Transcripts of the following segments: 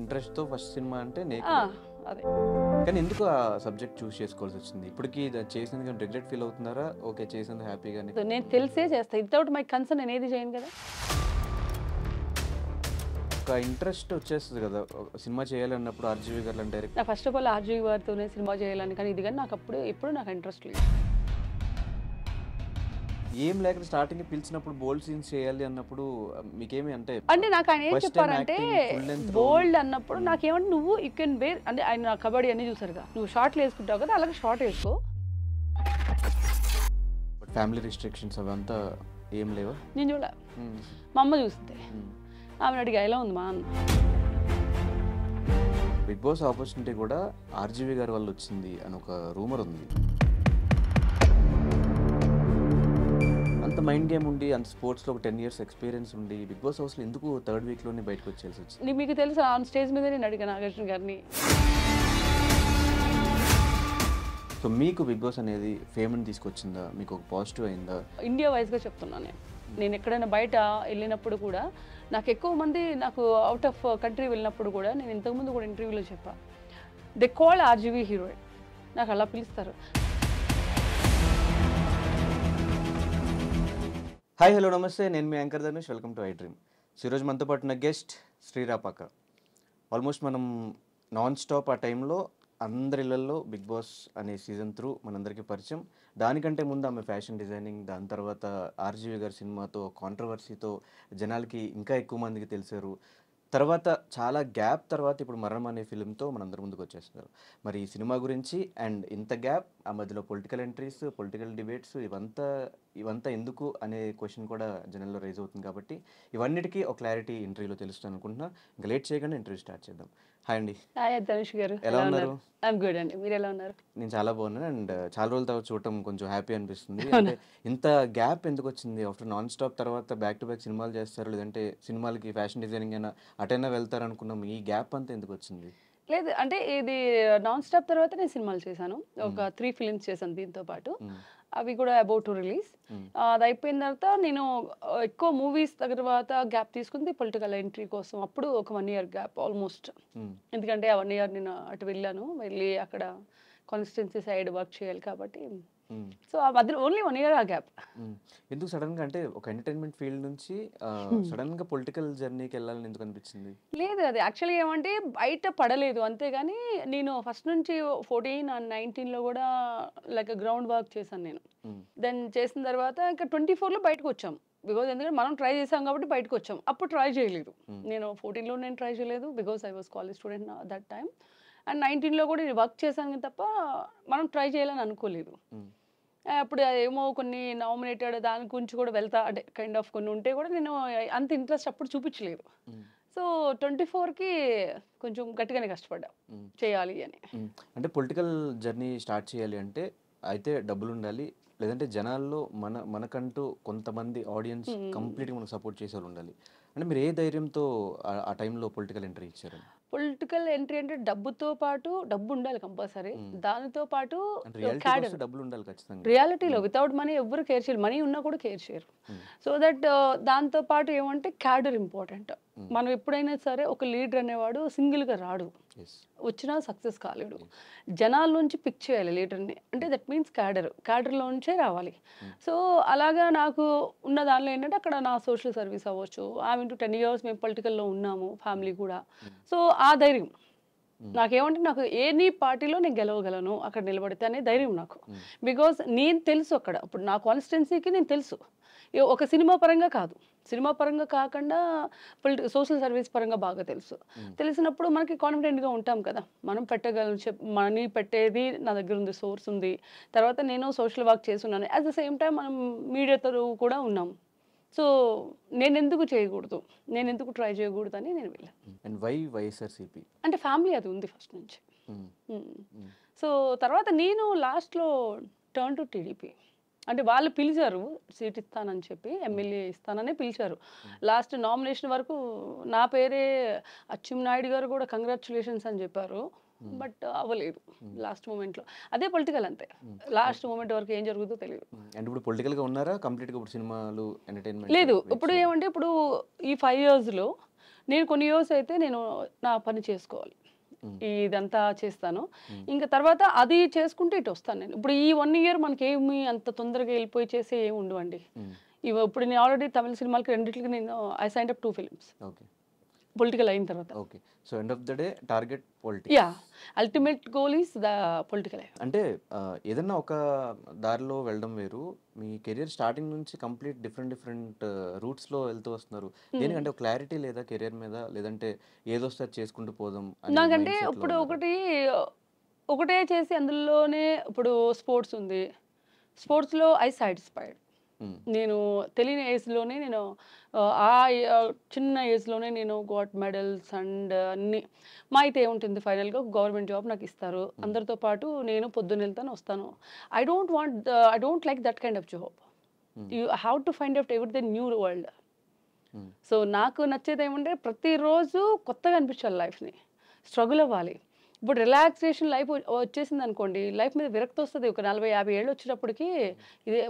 ఇంట్రెస్ట్తో first cinema అంటే అదే. కానీ ఎందుకు ఆ సబ్జెక్ట్ చూస్ చేసుకోవాల్సి వచ్చింది? ఇప్పటికి చేసినందుకు రిగ్రెట్ ఫీల్ అవుతున్నారా? ఓకే చేసినందుకు హ్యాపీగానే నేను తెలిసే చేస్తాను. వితౌట్ మై కన్సర్న్ నేను ఏది చేయను కదా. ఒక ఇంట్రెస్ట్ వచ్చేస్తుంది కదా సినిమా చేయాలన్నప్పుడు. ఆర్జీవి గారు అంటే డైరెక్ట్ నాకు ఫస్ట్ ఆఫ్ ఆల్ ఆర్జీవి గారితోనే సినిమా చేయాలని, కానీ ఇది కానీ నాకు ఎప్పుడు నాకు ఇంట్రెస్ట్ లేదు. ఏం లేక స్టార్టింగ్ పిలిచినప్పుడు బోల్డ్ సీన్స్ చేయాలి అన్నప్పుడు మీకేమి అంటే నాకు ఆయన ఏం చెప్పారంటే బోల్డ్ అన్నప్పుడు నాకేమంటే నువ్వు యూ కెన్ బేర్ అంటే ఆయన కబడ్డీ అన్ని చూసారుగా, నువ్వు షార్ట్లు వేసుకుంటావు కదా అలాగే షార్ట్ వేసుకో. ఫ్యామిలీ రిస్ట్రిక్షన్స్ అవంతా ఏం లేవా? నేను చూడ మా అమ్మ చూస్తే ఆమెను అడిగా ఎలా ఉంది మా అన్న. బిగ్ బాస్ ఆపర్చునిటీ కూడా ఆర్జీవి గారి వల్ల వచ్చింది అని ఒక రూమర్ ఉంది. అంత మైండ్ గేమ్ ఉండి అంత స్పోర్ట్స్లో ఒక 10 years ఎక్స్పీరియన్స్ ఉండి బిగ్ బాస్ హౌస్లో ఎందుకు థర్డ్ వీక్లోనే బయటకు వచ్చేసి వచ్చింది? మీకు తెలుసు ఆన్ స్టేజ్ మీద నేను అడిగా నాగార్జున గారిని. సో మీకు బిగ్ బాస్ అనేది ఫేమ్ని తీసుకొచ్చిందా? మీకు ఒక పాజిటివ్ అయిందా? ఇండియా వైజ్గా చెప్తున్నాను నేను ఎక్కడైనా బయట వెళ్ళినప్పుడు కూడా నాకు ఎక్కువ మంది నాకు అవుట్ ఆఫ్ కంట్రీ వెళ్ళినప్పుడు కూడా నేను ఇంతకుముందు కూడా ఇంటర్వ్యూలో చెప్పా, దే కాల్ ఆర్జీవి హీరోయిన్, నాకు అలా పిలుస్తారు. హాయ్ హలో నమస్తే, నేను మీ anchor Dhanush. Welcome to I dream. ఈరోజు మనతో పాటు ఉన్న గెస్ట్ శ్రీరాపక్క. ఆల్మోస్ట్ మనం నాన్ స్టాప్ ఆ టైంలో అందరి ఇళ్లలో బిగ్ బాస్ అనే సీజన్ త్రూ మనందరికీ పరిచయం. దానికంటే ముందు ఆమె ఫ్యాషన్ డిజైనింగ్, దాని తర్వాత ఆర్జీవి గారి సినిమాతో కాంట్రవర్సీతో జనాలకి ఇంకా ఎక్కువ మందికి తెలిసారు. తర్వాత చాలా గ్యాప్ తర్వాత ఇప్పుడు మరణం అనే ఫిలింతో మనందరి ముందుకు వచ్చేస్తున్నారు. మరి ఈ సినిమా గురించి అండ్ ఇంత గ్యాప్, ఆ మధ్యలో పొలిటికల్ ఎంట్రీస్, పొలిటికల్ డిబేట్స్ ఇవంతా ఎందుకు అనే క్వశ్చన్ కూడా జనంలో రైజ్ అవుతుంది. కాబట్టి ఇవన్నిటికీ ఒక క్లారిటీ ఇంటర్వ్యూలో తెలుస్తాను అనుకుంటున్నా. ఇంకా లేట్ చేయకుండా ఇంటర్వ్యూ స్టార్ట్ చేద్దాం. హాయ్ అండి. హాయ్ ధనుష్ గారు, ఎలా ఉన్నారు? ఐఎమ్ గుడ్ అండి, మీరు ఎలా ఉన్నారు? నేను చాలా బాగున్నాను అండ్ చాలా రోజుల తర్వాత చూడటం కొంచెం హ్యాపీ అనిపిస్తుంది. అంటే ఇంత గ్యాప్ ఎందుకు వచ్చింది? ఆఫ్టర్ నాన్ స్టాప్ తర్వాత బ్యాక్ టు బ్యాక్ సినిమాలు చేస్తారు, లేదంటే సినిమాలకి ఫ్యాషన్ డిజైనింగ్ అయినా అటైనా వెళ్తారు అనుకున్నాం. ఈ గ్యాప్ అంతా ఎందుకు వచ్చింది? లేదు అంటే ఇది నాన్ స్టాప్ తర్వాత నేను సినిమాలు చేశాను, ఒక 3 films చేశాను దీంతో పాటు. అవి కూడా అబౌట్ టు రిలీజ్. అది అయిపోయిన తర్వాత నేను ఎక్కువ మూవీస్ తర్వాత గ్యాప్ తీసుకుంది పొలిటికల్ ఎంట్రీ కోసం. అప్పుడు ఒక 1 year గ్యాప్ ఆల్మోస్ట్. ఎందుకంటే ఆ 1 year నేను అటు వెళ్ళి అక్కడ కాన్స్టిట్యున్సీ సైడ్ వర్క్ చేయాలి కాబట్టి. సో ఆ మధ్యలో ఓన్లీ 1 year ఆ గ్యాప్. ఎందుకు సడన్ గా, అంటే ఒక ఎంటర్టైన్మెంట్ ఫీల్డ్ నుంచి సడన్ గా పొలిటికల్ జర్నీకి వెళ్ళాలని ఎందుకు అనిపించింది? లేదు, అది యాక్చువల్లీ ఏమంటే బయట పడలేదు అంతేగాని నేను ఫస్ట్ నుంచి 14 and 19లో కూడా లైక్ గ్రౌండ్ వర్క్ చేశాను నేను. దెన్ చేసిన తర్వాత ఇంకా 24లో బయటకు వచ్చాం. బికాజ్ ఎందుకంటే మనం ట్రై చేసాం కాబట్టి బయటకు వచ్చాం. అప్పుడు ట్రై చేయలేదు నేను. 14లో నేను ట్రై చేయలేదు because I was college student that time. And 19లో కూడా నేను వర్క్ చేశాను తప్ప మనం ట్రై చేయాలని అనుకోలేదు. అప్పుడు ఏమో కొన్ని నామినేటెడ్ దాని గురించి కూడా వెళ్తా, అంటే కైండ్ ఆఫ్ కొన్ని ఉంటే కూడా నేను అంత ఇంట్రెస్ట్ అప్పుడు చూపించలేదు. సో 24కి కొంచెం గట్టిగానే కష్టపడ్డా చేయాలి అని. అంటే పొలిటికల్ జర్నీ స్టార్ట్ చేయాలి అంటే అయితే డబ్బులు ఉండాలి, లేదంటే జనాల్లో మనకంటూ కొంతమంది ఆడియన్స్ కంప్లీట్గా మనకు సపోర్ట్ చేసే వాళ్ళు ఉండాలి. అంటే మీరు ఏ ధైర్యంతో ఆ టైంలో పొలిటికల్ ఎంట్రీ ఇచ్చారు? పొలిటికల్ ఎంట్రీ అంటే డబ్బుతో పాటు డబ్బు ఉండాలి కంపల్సరీ, దానితో పాటు డబ్బులు ఉండాలి ఖచ్చితంగా. రియాలిటీలో వితౌట్ మనీ ఎవరు కేర్ చేయరు, మనీ ఉన్నా కూడా కేర్ చేయరు. సో దట్ దాంతో పాటు ఏమంటే క్యాడర్ ఇంపార్టెంట్. మనం ఎప్పుడైనా సరే ఒక లీడర్ అనేవాడు సింగిల్గా రాడు, వచ్చినా సక్సెస్ కాలేడు. జనాల నుంచి పిక్ చేయాలి లీడర్ని, అంటే దట్ మీన్స్ క్యాడర్లో నుంచే రావాలి. సో అలాగా నాకు ఉన్న దానిలో ఏంటంటే అక్కడ నా సోషల్ సర్వీస్ అవ్వచ్చు, ఆమె 10 years మేము పొలిటికల్లో ఉన్నాము, ఫ్యామిలీ కూడా. సో ఆ ధైర్యం నాకేమంటే నాకు ఎనీ పార్టీలో నేను గెలవగలను అక్కడ నిలబడితే అనే ధైర్యం నాకు. బికాజ్ నేను తెలుసు అక్కడ, ఇప్పుడు నా కాన్స్టిట్యున్సీకి నేను తెలుసు. ఒక సినిమా పరంగా కాదు, సినిమా పరంగా కాకుండా సోషల్ సర్వీస్ పరంగా బాగా తెలుసు. తెలిసినప్పుడు మనకి కాన్ఫిడెంట్గా ఉంటాం కదా, మనం పెట్టగలం. మనీ పెట్టేది నా దగ్గర ఉంది, సోర్స్ ఉంది. తర్వాత నేను సోషల్ వర్క్ చేస్తున్నాను, అట్ ద సేమ్ టైం మనం మీడియాతో కూడా ఉన్నాం. సో నేను ఎందుకు చేయకూడదు, నేను ఎందుకు ట్రై చేయకూడదు అని నేను వెళ్ళాను. అండ్ వై వైఎస్ఆర్సీపీ అంటే ఫ్యామిలీ అది ఉంది ఫస్ట్ నుంచి. సో తర్వాత నేను లాస్ట్లో టర్న్ టు టీడీపీ. అంటే వాళ్ళు పిలిచారు సీట్ ఇస్తానని చెప్పి, ఎమ్మెల్యే ఇస్తానని పిలిచారు. లాస్ట్ నామినేషన్ వరకు నా పేరే అచ్చెన్నాయుడు గారు కూడా కంగ్రాచులేషన్స్ అని చెప్పారు, బట్ అవ్వలేదు లాస్ట్ మూమెంట్లో. అదే పొలిటికల్ అంతే, లాస్ట్ మూమెంట్ వరకు ఏం జరుగుతుందో తెలియదు. అండ్ ఇప్పుడు పొలిటికల్గా ఉన్నారా కంప్లీట్గా? ఇప్పుడు సినిమాలు ఎంటర్టైన్మెంట్ లేదు. ఇప్పుడు ఏమంటే ఇప్పుడు ఈ 5 yearsలో నేను కొన్ని ఇయర్స్ అయితే నేను నా పని చేసుకోవాలి, ఇదంతా చేస్తాను. ఇంకా తర్వాత అది చేసుకుంటే ఇటు వస్తాను నేను. ఇప్పుడు ఈ 1 ఇయర్ మనకేమి అంత తొందరగా వెళ్ళిపోయి చేసే ఏమి ఉండవండి. ఇప్పుడు నేను ఆల్రెడీ తమిళ సినిమాలకి రెండిట్లకి నేను I signed up 2 films okay. Political అయిన తర్వాత. Okay. So end of the day target politics. Yeah, ultimate goal is the political. అంటే ఏదన్నా ఒక దారిలో వెళ్ళడం వేరు, మీ కెరియర్ స్టార్టింగ్ నుంచి కంప్లీట్ డిఫరెంట్ రూట్స్లో వెళ్తూ వస్తున్నారు. దేనికంటే ఒక క్లారిటీ లేదా కెరియర్ మీద, లేదంటే ఏదొస్తే అది చేసుకుంటూ పోదాం అనే నాకంటే mindset లో ఇప్పుడు ఉన్నారా? ఒకటే చేసి అందులోనే ఇప్పుడు స్పోర్ట్స్ ఉంది, స్పోర్ట్స్లో ఐ సాటిస్ఫైడ్. నేను తెలియని ఏజ్లోనే నేను చిన్న ఏజ్లోనే నేను గాట్ మెడల్స్ అండ్ అన్ని. మా అయితే ఏముంటుంది, ఫైనల్గా గవర్నమెంట్ జాబ్ నాకు ఇస్తారు, అందరితో పాటు నేను పొద్దున్న వెళ్తాను వస్తాను. I don't like that kind of job. You have to find out every the new world. So నాకు నచ్చేది ఏమంటే ప్రతిరోజు కొత్తగా అనిపించాలి, లైఫ్ని స్ట్రగుల్ అవ్వాలి. ఇప్పుడు రిలాక్సేషన్ లైఫ్ వచ్చేసింది అనుకోండి, లైఫ్ మీద విరక్తి వస్తుంది. ఒక 40-50 ఏళ్ళు వచ్చేటప్పటికి ఇదే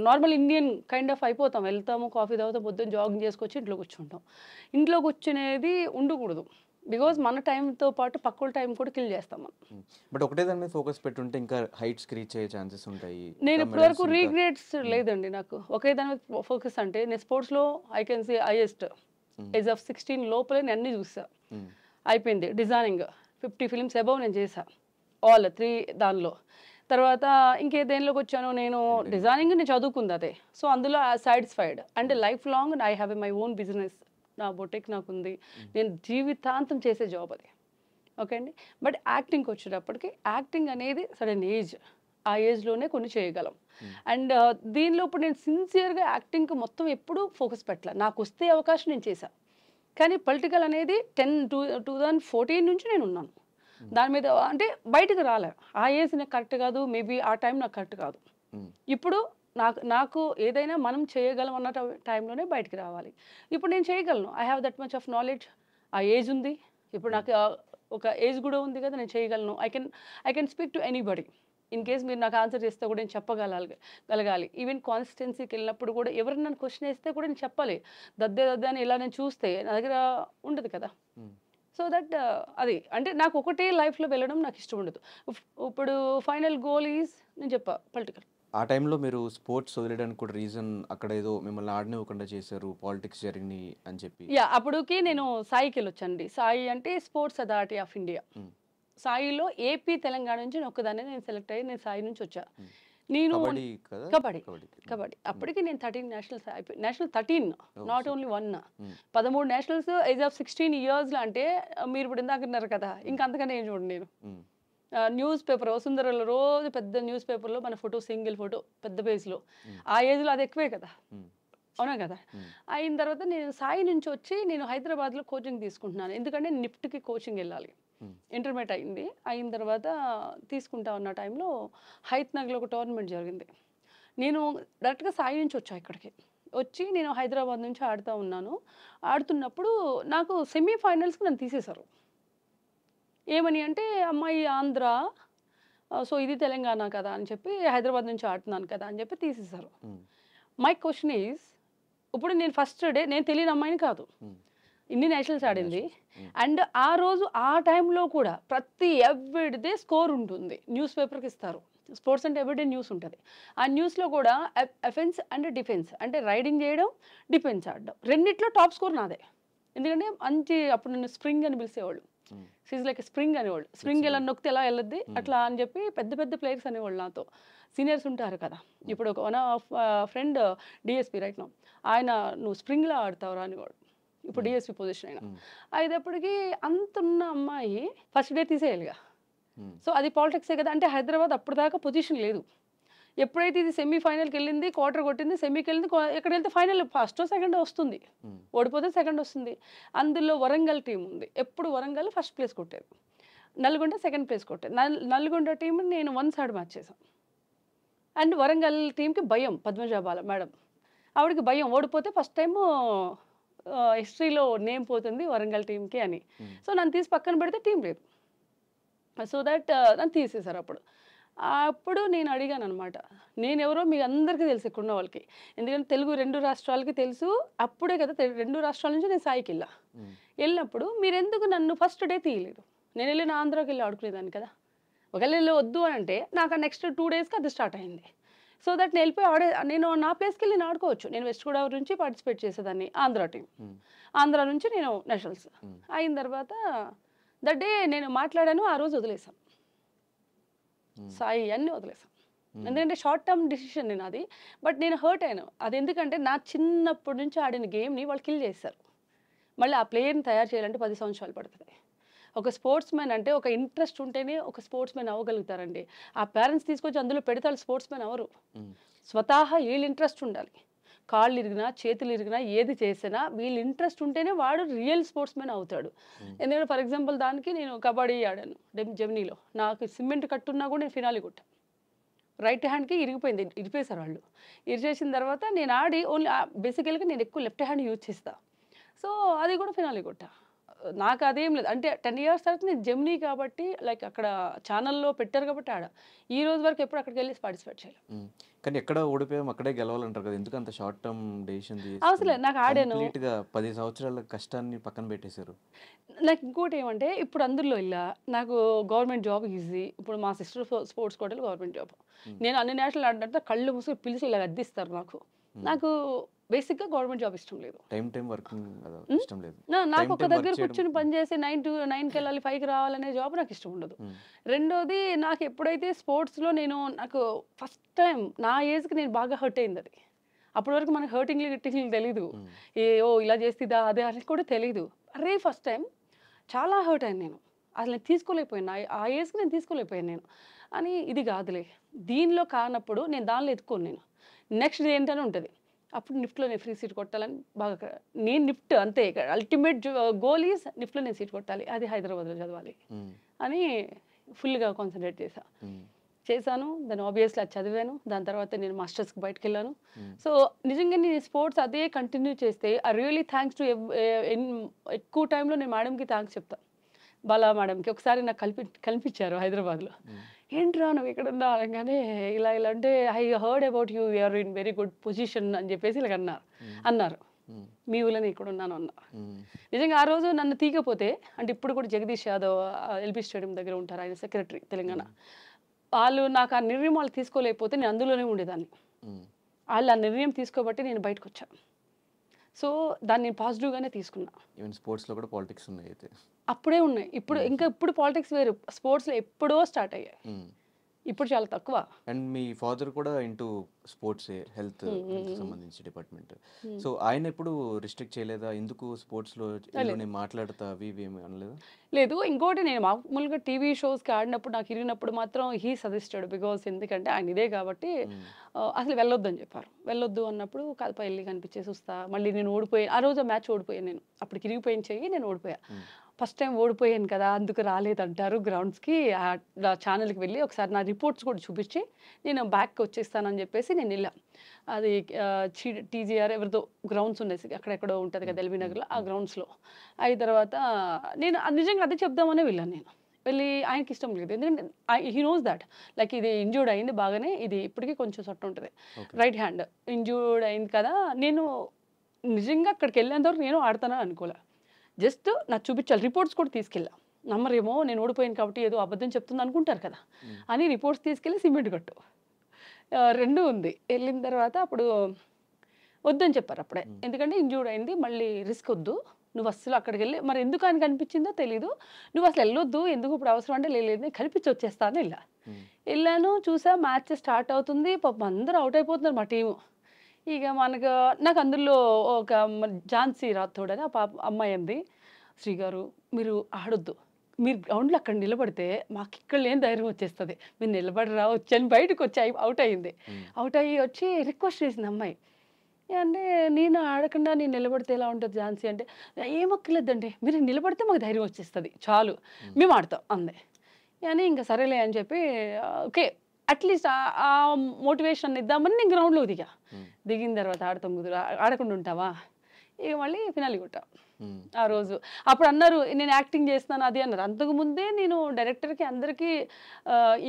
నార్మల్ ఇండియన్ కైండ్ ఆఫ్ అయిపోతాం. వెళ్తాము, కాఫీ తాగుతాం, పొద్దున్న జాగింగ్ చేసుకొచ్చి ఇంట్లో కూర్చుంటాం. ఇంట్లో కూర్చునేది ఉండకూడదు, బికాజ్ మన టైంతో పాటు పక్కల టైం కూడా కిల్ చేస్తాం మనం. బట్ ఒకటే దాని మీద ఫోకస్ పెట్టుంటే ఇంకా హైట్స్కి రీచ్ అయ్యే ఛాన్సెస్ ఉంటాయి. నేను ఇప్పటివరకు రీగ్రెట్స్ లేదండి నాకు. ఒకే దాని మీద ఫోకస్ అంటే నేను స్పోర్ట్స్లో I can see highest age of 16 లోపలే నేను అన్నీ చూసా. అయిపోయింది డిజైనింగ్ 50 ఫిల్మ్స్ అబౌవ్ నేను చేసా, ఆల్ 3 దానిలో. తర్వాత ఇంకేదేనిలోకి వచ్చాను, నేను డిజైనింగ్ నేను చదువుకుంది అదే. సో అందులో satisfied and life long I have my own business, నా బొటెక్ నాకు ఉంది, నేను జీవితాంతం చేసే జాబ్ అది. ఓకే అండి. బట్ యాక్టింగ్కి వచ్చేటప్పటికి యాక్టింగ్ అనేది సడన్ ఏజ్, ఆ ఏజ్లోనే కొన్ని చేయగలం. అండ్ దీనిలో ఇప్పుడు నేను సిన్సియర్గా యాక్టింగ్కి మొత్తం ఎప్పుడూ ఫోకస్ పెట్టలే, నాకు వస్తే అవకాశం నేను చేశా. కానీ పొలిటికల్ అనేది 2014 నుంచి నేను ఉన్నాను దాని మీద. అంటే బయటకు రాలే, ఆ ఏజ్ నాకు కరెక్ట్ కాదు, మేబీ ఆ టైం నాకు కరెక్ట్ కాదు. ఇప్పుడు నాకు ఏదైనా మనం చేయగలం అన్న టైంలోనే బయటికి రావాలి. ఇప్పుడు నేను చేయగలను, I have that much of knowledge, ఆ ఏజ్ ఉంది. ఇప్పుడు నాకు ఒక ఏజ్ కూడా ఉంది కదా, నేను చేయగలను. I can speak to anybody. In case మీరు నాకు ఆన్సర్ చేస్తే కూడా నేను చెప్పగలగాలి. ఈవెన్ కాన్స్టిట్యున్సీకి వెళ్ళినప్పుడు కూడా ఎవరైనా నన్ను క్వశ్చన్ వేస్తే కూడా నేను చెప్పాలి. దద్దే అని ఇలా నేను చూస్తే నా దగ్గర ఉండదు కదా. సో దట్ అది అంటే నాకు ఒకటే లైఫ్లో వెళ్ళడం నాకు ఇష్టం ఉండదు. ఇప్పుడు ఫైనల్ గోల్ ఈజ్ నేను చెప్పా పొలిటికల్. ఆ టైంలో మీరు స్పోర్ట్స్ వదిలేయడానికి కూడా రీజన్ అక్కడ ఏదో మిమ్మల్ని ఆడనివ్వకుండా చేశారు, పాలిటిక్స్ జరిగినాయి అని చెప్పి. యా, అప్పటికి నేను సాయికి వెళ్ళొచ్చండి. సాయి అంటే స్పోర్ట్స్ అథారిటీ ఆఫ్ ఇండియా. సాయిలో ఏపీ తెలంగాణ నుంచి నేను ఒక్కదాన్ని నేను సెలెక్ట్ అయ్యి నేను సాయి నుంచి వచ్చా. నేను కబడ్డీ అప్పటికి నేను 13 నేషనల్స్ అయిపోయి, national 13 not only 1, 13 nationals age of 16 ఇయర్స్లో. అంటే మీరు ఇప్పుడు ఇందాక అన్నారు కదా, ఇంకా అంతకన్నా ఏం చూడండి. నేను న్యూస్ పేపర్ వసుంధరలో రోజు పెద్ద న్యూస్ పేపర్లో మన ఫోటో, సింగిల్ ఫోటో పెద్ద పేజ్లో. ఆ ఏజ్లో అది ఎక్కువే కదా, అవునా కదా. అయిన తర్వాత నేను సాయి నుంచి వచ్చి నేను హైదరాబాద్లో కోచింగ్ తీసుకుంటున్నాను, ఎందుకంటే నిఫ్ట్కి కోచింగ్ వెళ్ళాలి. ఇంటర్మీడియట్ అయిన తర్వాత తీసుకుంటా ఉన్న టైంలో హైత్ నగర్లో ఒక టోర్నమెంట్ జరిగింది. నేను డైరెక్ట్గా సాయి నుంచి వచ్చా ఇక్కడికి. వచ్చి నేను హైదరాబాద్ నుంచి ఆడుతున్నప్పుడు నాకు సెమీఫైనల్స్కి నన్ను తీసేశారు. ఏమని అంటే అమ్మాయి ఆంధ్ర, సో ఇది తెలంగాణ కదా అని చెప్పి, హైదరాబాద్ నుంచి ఆడుతున్నాను కదా అని చెప్పి తీసేశారు. మై క్వశ్చన్ ఈజ్, ఇప్పుడు నేను ఫస్ట్ డే నేను తెలియని అమ్మాయిని కాదు, ఇన్ని నేషనల్స్ ఆడింది. అండ్ ఆ రోజు ఆ టైంలో కూడా ప్రతి ఎవ్రీడే స్కోర్ ఉంటుంది, న్యూస్ పేపర్కి ఇస్తారు. స్పోర్ట్స్ అంటే ఎవ్రీడే న్యూస్ ఉంటుంది. ఆ న్యూస్లో కూడా అఫెన్స్ అండ్ డిఫెన్స్, అంటే రైడింగ్ చేయడం, డిఫెన్స్ ఆడడం, రెండిట్లో టాప్ స్కోర్ నాదే. ఎందుకంటే మంచి అప్పుడు నన్ను స్ప్రింగ్ అని పిలిచేవాళ్ళు, షీజ్ లైక్ స్ప్రింగ్ అనేవాళ్ళు. స్ప్రింగ్ ఎలా నొక్కితే ఎలా వెళ్ళద్ది అట్లా అని చెప్పి పెద్ద పెద్ద ప్లేయర్స్ అనేవాళ్ళు నాతో. సీనియర్స్ ఉంటారు కదా, ఇప్పుడు ఒక one of friend DSP right now, ఆయన నువ్వు స్ప్రింగ్లో ఆడతావురా అనేవాడు. ఇప్పుడు డిఎస్పీ పొజిషన్ అయినా అయినప్పటికీ అంతున్న అమ్మాయి ఫస్ట్ డే తీసేయాలిగా. సో అది పాలిటిక్సే కదా. అంటే హైదరాబాద్ అప్పుడు దాకా పొజిషన్ లేదు. ఎప్పుడైతే ఇది సెమీఫైనల్కి వెళ్ళింది, క్వార్టర్ కొట్టింది, సెమీకి వెళ్ళింది, ఎక్కడ వెళ్తే ఫైనల్ ఫస్టో సెకండ్ వస్తుంది, ఓడిపోతే సెకండ్ వస్తుంది. అందులో వరంగల్ టీం ఉంది, ఎప్పుడు వరంగల్ ఫస్ట్ ప్లేస్ కొట్టేది, నల్గొండ సెకండ్ ప్లేస్ కొట్టేది. నల్గొండ టీం నేను 1 సైడ్ మ్యాచ్ చేశాను. అండ్ వరంగల్ టీంకి భయం, పద్మజాబాల మేడం, ఆవిడకి భయం, ఓడిపోతే ఫస్ట్ టైము హిస్టరీలో నేమ్ పోతుంది వరంగల్ టీంకి అని. సో నన్ను తీసి పక్కన పెడితే టీం లేదు. సో దట్ నన్ను తీసేశారు. అప్పుడు అప్పుడు నేను అడిగాను అనమాట, నేను ఎవరో మీ అందరికీ తెలుసు ఇక్కడ ఉన్న వాళ్ళకి, ఎందుకంటే తెలుగు 2 రాష్ట్రాలకి తెలుసు. అప్పుడే కదా 2 రాష్ట్రాల నుంచి నేను సాయికి వెళ్ళినప్పుడు మీరు ఎందుకు నన్ను ఫస్ట్ డే తీయలేదు? నేను వెళ్ళిన ఆంధ్రాకి వెళ్ళి ఆడుకునేదాన్ని కదా. ఒకవేళ నేను వద్దు అని అంటే నాకు నెక్స్ట్ 2 డేస్కి అది స్టార్ట్ అయింది. సో దట్ నేను వెళ్ళిపోయి నేను నా ప్లేస్కి వెళ్ళి నేను ఆడుకోవచ్చు. నేను వెస్ట్ గోదావరి నుంచి పార్టిసిపేట్ చేసేదాన్ని, ఆంధ్ర టీం. ఆంధ్ర నుంచి నేను నేషనల్స్ అయిన తర్వాత దట్ డే నేను మాట్లాడాను, ఆ రోజు వదిలేసాను సాయి అన్నీ వదిలేసాను. ఎందుకంటే షార్ట్ టర్మ్ డిసిషన్ నేను అది. బట్ నేను హర్ట్ అయ్యాను. అది ఎందుకంటే నా చిన్నప్పటి నుంచి ఆడిన గేమ్ని వాళ్ళు కిల్ చేశారు. మళ్ళీ ఆ ప్లేయర్ని తయారు చేయాలంటే 10 సంవత్సరాలు పడుతుంది. ఒక స్పోర్ట్స్ మ్యాన్ అంటే ఒక ఇంట్రెస్ట్ ఉంటేనే ఒక స్పోర్ట్స్ మ్యాన్ అవ్వగలుగుతారండి. ఆ పేరెంట్స్ తీసుకొచ్చి అందులో పెడతారు, స్పోర్ట్స్ మ్యాన్ అవరు. స్వతహా వీళ్ళు ఇంట్రెస్ట్ ఉండాలి. కాళ్ళు ఇరిగినా చేతులు ఇరిగినా ఏది చేసినా వీళ్ళు ఇంట్రెస్ట్ ఉంటేనే వాడు రియల్ స్పోర్ట్స్ మ్యాన్ అవుతాడు. ఎందుకంటే ఫర్ ఎగ్జాంపుల్ దానికి నేను కబడ్డీ ఆడాను జెమినీలో. నాకు సిమెంట్ కట్టున్నా కూడా నేను ఫినాలి కొట్టాను. రైట్ హ్యాండ్కి ఇరిగిపోయింది, ఇరిపేశారు వాళ్ళు. ఇరిచేసిన తర్వాత నేను ఆడి ఓన్లీ బేసికల్గా నేను ఎక్కువ లెఫ్ట్ హ్యాండ్ యూజ్ చేస్తాను. సో అది కూడా ఫినాలి కొట్టా. నాకు అదేం లేదు. అంటే 10 ఇయర్స్ తర్వాత నేను జెమినీ కాబట్టి లైక్ అక్కడ ఛానల్లో పెట్టారు కాబట్టి ఈ రోజు వరకు ఎప్పుడు అక్కడికి వెళ్ళి పార్టిసిపేట్ చేయాలి. కానీ ఎక్కడ ఓడిపోయాం అక్కడే గెలవాలంటారు కదా, ఎందుకు అంత షార్ట్ టర్మ్ డెసిషన్ అవసరం లేదు. నాకు ఆడాను, కంప్లీట్‌గా 10 సంవత్సరాల కష్టాన్ని పక్కన పెట్టేశారు. నాకు ఇంకోటి ఏమంటే ఇప్పుడు అందులో ఇలా నాకు గవర్నమెంట్ జాబ్ ఈజీ. ఇప్పుడు మా సిస్టర్ స్పోర్ట్స్ కోటలో గవర్నమెంట్ జాబ్. నేను అన్ని నేషనల్ ఆడినంటే కళ్ళు మూసి పిలిచి ఇలా అద్దిస్తారు నాకు. నాకు బేసిక్గా గవర్నమెంట్ జాబ్ ఇష్టం లేదు. టైం వర్కింగ్ ఇష్టం లేదు. నాకు ఒక దగ్గర కూర్చొని పనిచేసి 9 to 9కి వెళ్ళాలి 5కి రావాలనే జాబ్ నాకు ఇష్టం ఉండదు. రెండోది నాకు ఎప్పుడైతే స్పోర్ట్స్లో నాకు ఫస్ట్ టైం నా ఏజ్కి నేను బాగా హర్ట్ అయింది. అది అప్పటి వరకు మనకు హర్టింగ్లు గిట్టింగ్లు తెలీదు. ఇలా చేస్తుందా అదే అని కూడా తెలీదు. అరే ఫస్ట్ టైం చాలా హర్ట్ అయ్యాను నేను. అసలు నేను తీసుకోలేకపోయాను, ఆ ఏజ్కి నేను తీసుకోలేకపోయాను నేను అని. ఇది కాదులే, దీనిలో కానప్పుడు నేను దానిలో ఎత్తుకోను. నేను నెక్స్ట్ ఏంటనే ఉంటుంది. అప్పుడు నిఫ్ట్లో నేను ఫ్రీ సీట్ కొట్టాలని బాగా, నేను నిఫ్ట్ అంతే అల్టిమేట్ గోల్ ఈజ్ నిఫ్ట్లో నేను సీట్ కొట్టాలి, అది హైదరాబాద్లో చదవాలి అని ఫుల్గా కాన్సన్ట్రేట్ చేశాను. దాన్ని ఆబ్వియస్లీ అది చదివాను. దాని తర్వాత నేను మాస్టర్స్కి బయటకు వెళ్ళాను. సో నిజంగా నేను స్పోర్ట్స్ అదే కంటిన్యూ చేస్తే ఐ రియలీ థ్యాంక్స్ టు ఎక్కువ టైంలో నేను మేడంకి థ్యాంక్స్ చెప్తాను. బాలా మేడంకి ఒకసారి నాకు కనిపించారు హైదరాబాద్లో. ఏంట్రా నువ్వు ఇక్కడ ఉన్నా అనగానే ఇలా అంటే I heard about you are in very good position అని చెప్పేసి ఇలా అన్నారు. మీ ఊళ్ళని ఇక్కడ ఉన్నాను అన్నారు. నిజంగా ఆ రోజు నన్ను తీయకపోతే, అంటే ఇప్పుడు కూడా జగదీష్ యాదవ్ ఎల్బీ స్టేడియం దగ్గర ఉంటారు, ఆయన సెక్రటరీ తెలంగాణ. వాళ్ళు నాకు ఆ నిర్ణయం వాళ్ళు తీసుకోలేకపోతే నేను అందులోనే ఉండేదాన్ని. వాళ్ళు ఆ నిర్ణయం తీసుకోబట్టి నేను బయటకు వచ్చాను. సో దాన్ని పాజిటివ్గానే తీసుకున్నా. ఈవెన్ స్పోర్ట్స్లో కూడా పాలిటిక్స్ ఉన్నాయి అయితే. అప్పుడే ఉన్నాయి. ఇప్పుడు పాలిటిక్స్ వేరు, స్పోర్ట్స్లో ఎప్పుడో స్టార్ట్ అయ్యాయి, ఇప్పుడు చాలా తక్కువ. అండ్ మీ ఫాదర్ కూడా ఇంటూ స్పోర్ట్స్, హెల్త్ సంబంధించి డిపార్ట్మెంట్. సో ఆయన ఎప్పుడు రిస్ట్రిక్ట్ చేయలేదా, ఎందుకు స్పోర్ట్స్లో మాట్లాడతా అవి ఏమి అనలేదా? లేదు. ఇంకోటి నేను మామూలుగా టీవీ షోస్కి ఆడినప్పుడు నాకు ఇరిగినప్పుడు మాత్రం హీ సజెస్టెడ్, బికాస్ ఎందుకంటే ఆయన ఇదే కాబట్టి అసలు వెళ్ళొద్దు అని చెప్పారు. వెళ్ళొద్దు అన్నప్పుడు కలప వెళ్ళి కనిపించేసి వస్తా. మళ్ళీ నేను ఓడిపోయాను ఆ రోజు మ్యాచ్ ఓడిపోయాను. నేను అప్పుడు ఇరిగిపోయిన చెయ్యి, నేను ఓడిపోయా. ఫస్ట్ టైం ఓడిపోయాను కదా అందుకు రాలేదంటారు గ్రౌండ్స్కి. ఆ ఛానల్కి వెళ్ళి ఒకసారి నా రిపోర్ట్స్ కూడా చూపించి నేను బ్యాక్కి వచ్చేస్తానని చెప్పేసి నేను వెళ్ళాను. అది టీజీఆర్ ఎవరితో గ్రౌండ్స్ ఉండేసి అక్కడెక్కడో ఉంటుంది కదా ఎల్బీ నగర్లో, ఆ గ్రౌండ్స్లో. అయిన తర్వాత నేను నిజంగా అదే చెప్దామనే వెళ్ళాను. నేను వెళ్ళి ఆయనకి ఇష్టం లేదు, ఎందుకంటే హీ నోస్ దాట్ లైక్ ఇది ఇంజూర్డ్ అయింది బాగానే, ఇది ఇప్పటికీ కొంచెం సొట్ట ఉంటుంది రైట్ హ్యాండ్ ఇంజూర్డ్ అయింది కదా. నేను నిజంగా అక్కడికి వెళ్ళేంతవరకు నేను ఆడతానని అనుకోలే. జస్ట్ నాకు చూపించాలి, రిపోర్ట్స్ కూడా తీసుకెళ్ళా. నమ్మరేమో నేను ఓడిపోయాను కాబట్టి ఏదో అబద్ధం చెప్తుంది అనుకుంటారు కదా అని రిపోర్ట్స్ తీసుకెళ్ళి సిమెంట్ కట్టు 2 ఉంది. వెళ్ళిన తర్వాత అప్పుడు వద్దని చెప్పారు అప్పుడే, ఎందుకంటే ఇంజూర్డ్ అయింది, మళ్ళీ రిస్క్ వద్దు, నువ్వు అస్సలు అక్కడికి వెళ్ళి, మరి ఎందుకు ఆయన కనిపించిందో తెలీదు, నువ్వు అసలు వెళ్ళొద్దు, ఎందుకు ఇప్పుడు అవసరం అంటే లేదు కనిపించి వచ్చేస్తా అని వెళ్ళాను. చూసా మ్యాచ్ స్టార్ట్ అవుతుంది, పాపం అందరూ అవుట్ అయిపోతున్నారు మా టీము. ఇక నాకు అందులో ఒక ఝాన్సీ రాథోడ్ అని ఆ అమ్మాయి అంది, శ్రీగారు మీరు ఆడొద్దు, మీరు గ్రౌండ్లో అక్కడ నిలబడితే మాకు ఇక్కడ లేని ధైర్యం వచ్చేస్తుంది, మీరు నిలబడి రావచ్చు అని బయటకు వచ్చి అవుట్ అయ్యింది. అవుట్ అయ్యి వచ్చి రిక్వెస్ట్ చేసింది అమ్మాయి. అంటే నేను ఆడకుండా నేను నిలబడితే ఎలా ఉంటుంది ఝాన్సీ అంటే, ఏమక్కర్లేదండి మీరు నిలబడితే మాకు ధైర్యం వచ్చేస్తుంది చాలు, మేము ఆడతాం అందే. అని ఇంకా సరేలే అని చెప్పి ఓకే అట్లీస్ట్ ఆ మోటివేషన్ ఇద్దామని నేను గ్రౌండ్లో దిగిన తర్వాత ఆడతాం కుదురు, ఆడకుండా ఉంటావా, ఇక మళ్ళీ ఫినాలి కొట్టా మ్మ్. ఆ రోజు. అప్పుడు అన్నారు నేను యాక్టింగ్ చేస్తున్నాను అది అన్నారు. అంతకుముందే నేను డైరెక్టర్కి అందరికీ